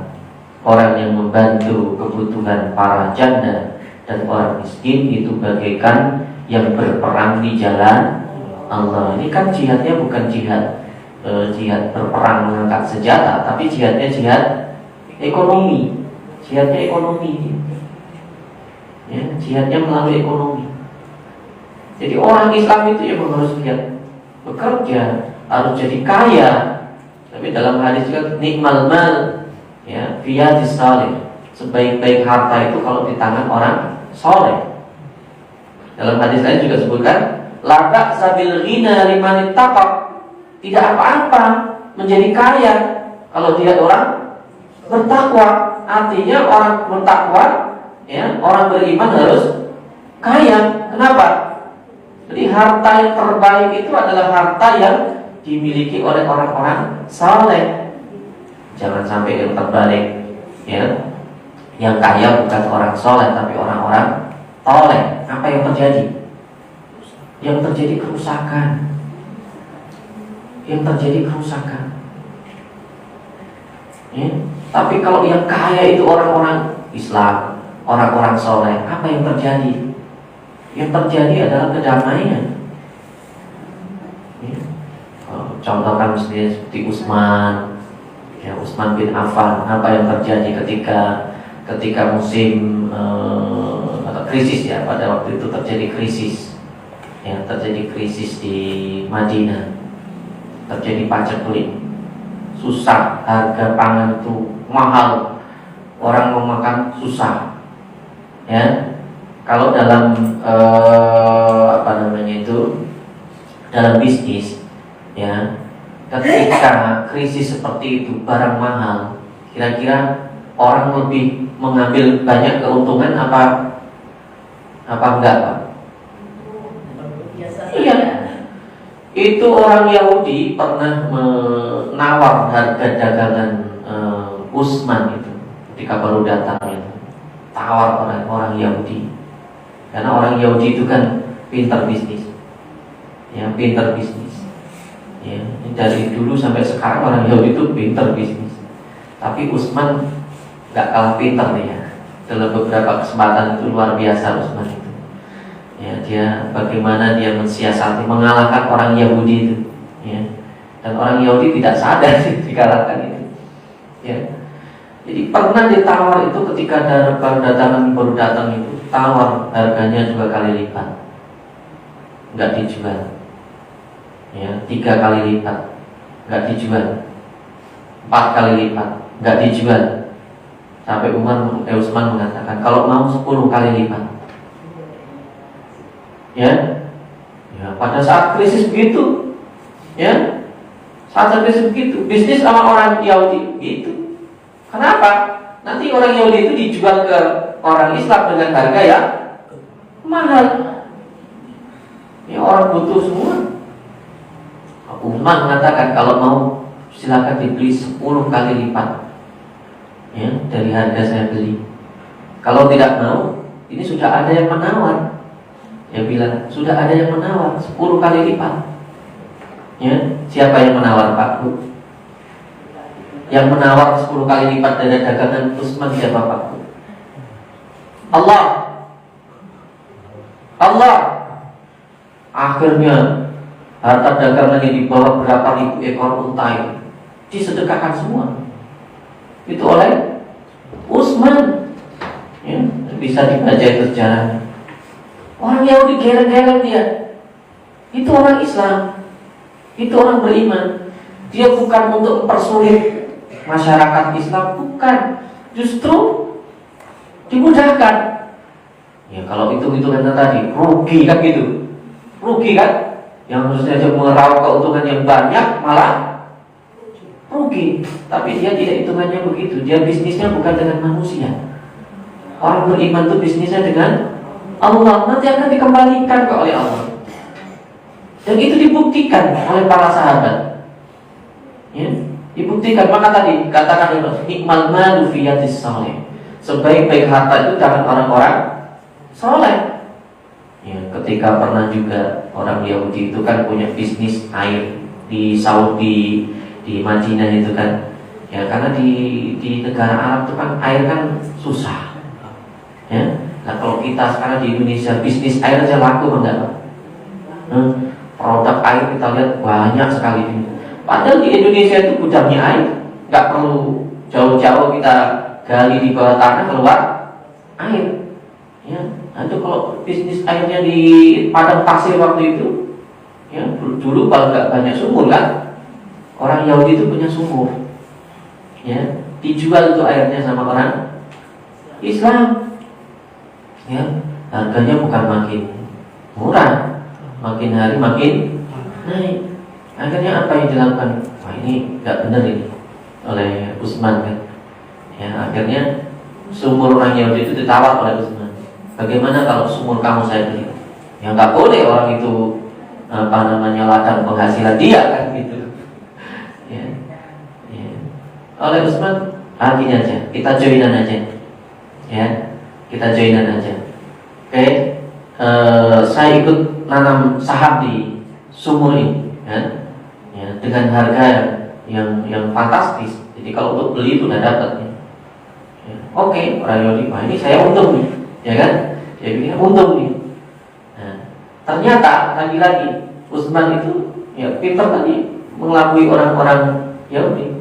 Orang yang membantu kebutuhan para janda dan orang miskin itu bagaikan yang berperang di jalan Allah. Ini kan jihadnya bukan jihad berperang mengangkat senjata, tapi jihadnya jihad ekonomi. Jihadnya ekonomi. Ya, jihadnya melalui ekonomi. Jadi orang Islam itu ya harus lihat bekerja, harus jadi kaya. Tapi dalam hadis juga nikmal mal, ya, fiyadis salih. Sebaik-baik harta itu kalau di tangan orang soleh. Dalam hadis lain juga sebutkan la ba'sa bil ghina liman ittaqa. Tidak apa-apa menjadi kaya kalau dia orang bertakwa. Artinya orang bertakwa, ya, orang beriman harus kaya. Kenapa? Jadi harta yang terbaik itu adalah harta yang dimiliki oleh orang-orang saleh. Jangan sampai yang terbalik, ya. Yang kaya bukan orang soleh tapi orang-orang toleh. Apa yang terjadi? Yang terjadi kerusakan. Ya. Tapi kalau yang kaya itu orang-orang Islam, orang-orang soleh, apa yang terjadi? Yang terjadi adalah kedamaian. Ya. Contohkan misalnya seperti Utsman, ya, Utsman bin Affan. Apa yang terjadi ketika musim atau krisis, ya, pada waktu itu terjadi krisis. ya, terjadi krisis di Madinah, terjadi paceklik, susah, harga pangan itu mahal, orang mau makan susah, ya. Kalau dalam dalam bisnis, ya, ketika krisis seperti itu, barang mahal, kira-kira orang lebih mengambil banyak keuntungan apa enggak, Pak? Iya. Itu orang Yahudi pernah menawar harga dagangan Utsman itu ketika baru datang itu. Tawar orang Yahudi. Karena orang Yahudi itu kan pintar bisnis. Ya, pintar bisnis. Ya, dari dulu sampai sekarang orang Yahudi itu pintar bisnis. Tapi Utsman enggak kalah pintar nih ya. Dalam beberapa kesempatan itu luar biasa Utsman itu. Ya, dia bagaimana dia mensiasati mengalahkan orang Yahudi itu, ya. Dan orang Yahudi tidak sadar dikalahkan itu, ya. Jadi pernah ditawar itu ketika baru datang itu, tawar harganya 2 kali lipat, nggak dijual, ya, 3 kali lipat, nggak dijual, 4 kali lipat, nggak dijual, sampai Utsman mengatakan kalau mau 10 kali lipat. Ya, pada saat krisis begitu, ya, saat krisis begitu, bisnis sama orang Yahudi gitu. Kenapa? Nanti orang Yahudi itu dijual ke orang Islam dengan harga yang mahal. Ya, orang butuh semua. Utsman mengatakan kalau mau silakan dibeli 10 kali lipat, ya, dari harga saya beli. Kalau tidak mau, ini sudah ada yang menawar. Dia bilang, sudah ada yang menawar 10 kali lipat. Ya, siapa yang menawar, Pak, Bu? Yang menawar 10 kali lipat dari dagangan Utsman siapa, Pak, Bu? Allah. Akhirnya harta dagangannya dibawa berapa ribu ekor unta itu disedekahkan semua. Itu oleh Utsman. Ya, bisa dibaca itu sejarahnya. Orang Yahudi geleng-geleng dia. Itu orang Islam. Itu orang beriman. Dia bukan untuk mempersulit masyarakat Islam, bukan. Justru dimudahkan. Ya, kalau hitung-hitungan tadi rugi kan gitu. Rugi kan? Yang harusnya dia meraup keuntungan yang banyak malah rugi. Tapi dia tidak hitungannya begitu. Dia bisnisnya bukan dengan manusia. Orang beriman itu bisnisnya dengan Allah, nanti akan dikembalikan oleh Allah. Dan itu dibuktikan oleh para sahabat. Ya, dibuktikan. Maka tadi katakan nikmal malu fi yadis saleh. Sebaik-baik harta itu tangan orang-orang saleh. Ya, ketika pernah juga orang Yahudi itu kan punya bisnis air di Saudi, di Madinah itu kan. Ya, karena di negara Arab itu kan air kan susah. Ya. Nah, kalau kita sekarang di Indonesia bisnis air aja laku enggak, Pak? Produk air kita lihat banyak sekali. Padahal di Indonesia itu gudangnya air, nggak perlu jauh-jauh kita gali di bawah tanah keluar air. Ya, itu kalau bisnis airnya di padang pasir waktu itu, ya, dulu kalau nggak banyak sumur kan, orang Yahudi itu punya sumur, ya, dijual itu airnya sama orang Islam. Ya, harganya bukan makin murah, makin hari makin naik. Akhirnya apa yang dilakukan? Wah, ini nggak benar ini oleh Utsman kan. Ya, akhirnya sumur orang Yahudi itu ditawar oleh Utsman. Bagaimana kalau sumur kamu saya beli? Ya nggak boleh, orang itu ladang penghasilan dia kan gitu. Ya, ya. Oleh Utsman, gini aja, kita joinan aja. Ya. Kita joinan aja. Oke, saya ikut nanam saham di sumur ini, ya, ya, dengan harga yang fantastis. Jadi kalau untuk beli itu udah dapat. Ya. Oke, orang Yahudi, ini saya untung nih, ya kan? Dia bilang untung nih. Nah, ternyata lagi-lagi Utsman itu ya pintar tadi mengelabui orang-orang Yahudi.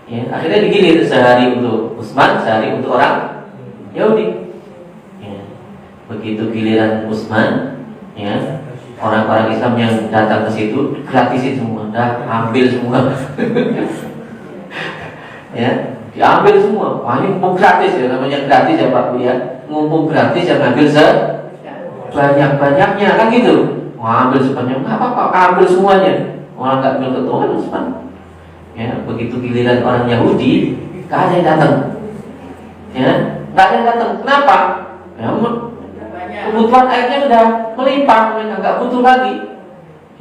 Ya, akhirnya digilir sehari untuk Utsman, sehari untuk orang Yahudi. Begitu giliran Utsman, ya, orang-orang Islam yang datang ke situ gratisin semua, dah ambil semua. Ya, diambil semua. Wah, ini mumpung gratis ya, namanya gratis ya Pak Bu ya. Mumpung gratis ya ngambil sebanyak-banyaknya kan gitu. Wah, ambil sebanyak nggak apa-apa, ambil semuanya. Orang nggak ambil ketuaan Utsman. Ya, begitu giliran orang Yahudi, nggak ada yang datang. Ya, nggak ada yang datang. Kenapa? Ya, kebutuhan airnya sudah melimpah, mereka nggak butuh lagi.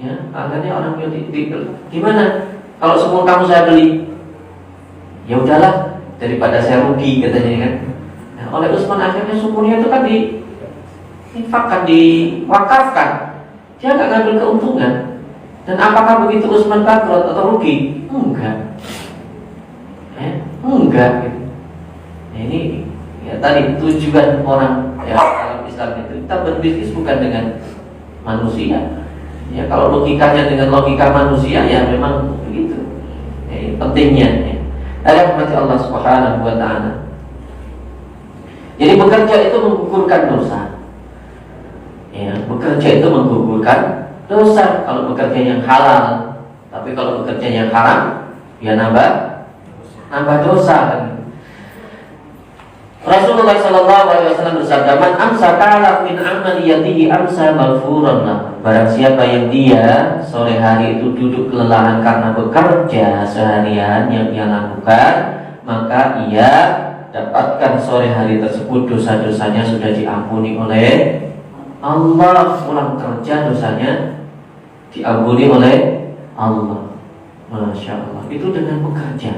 Ya, akhirnya orang Yahudi gimana? Kalau semua kamu saya beli, ya udahlah, daripada saya rugi katanya kan. Nah, oleh Utsman akhirnya sumurnya itu kan diinfakkan, diwakafkan. Dia nggak ngambil keuntungan. Dan apakah begitu Utsman bangkrut atau rugi? Enggak. Enggak gitu. Nah, ini ya tadi tujuan orang ya dalam Islam itu kita berbisnis bukan dengan manusia. Ya kalau logikanya dengan logika manusia ya memang begitu. Ya, pentingnya ya. Ada rahmat Allah Subhanahu wa taala. Jadi bekerja itu menggugurkan dosa. Ya, bekerja itu menggugurkan dosa kalau bekerja yang halal. Tapi kalau bekerja yang haram, ya nambah dosa kan. Rasulullah sallallahu alaihi wasallam bersabda, "Man amsaka min amaliyatihi amsa maghfuran lah." Barang siapa yang dia sore hari itu duduk kelelahan karena bekerja seharian yang dia lakukan, maka ia dapatkan sore hari tersebut dosa-dosanya sudah diampuni oleh Allah. Pulang kerja dosanya diampuni oleh Allah. Masya Allah. Itu dengan bekerja.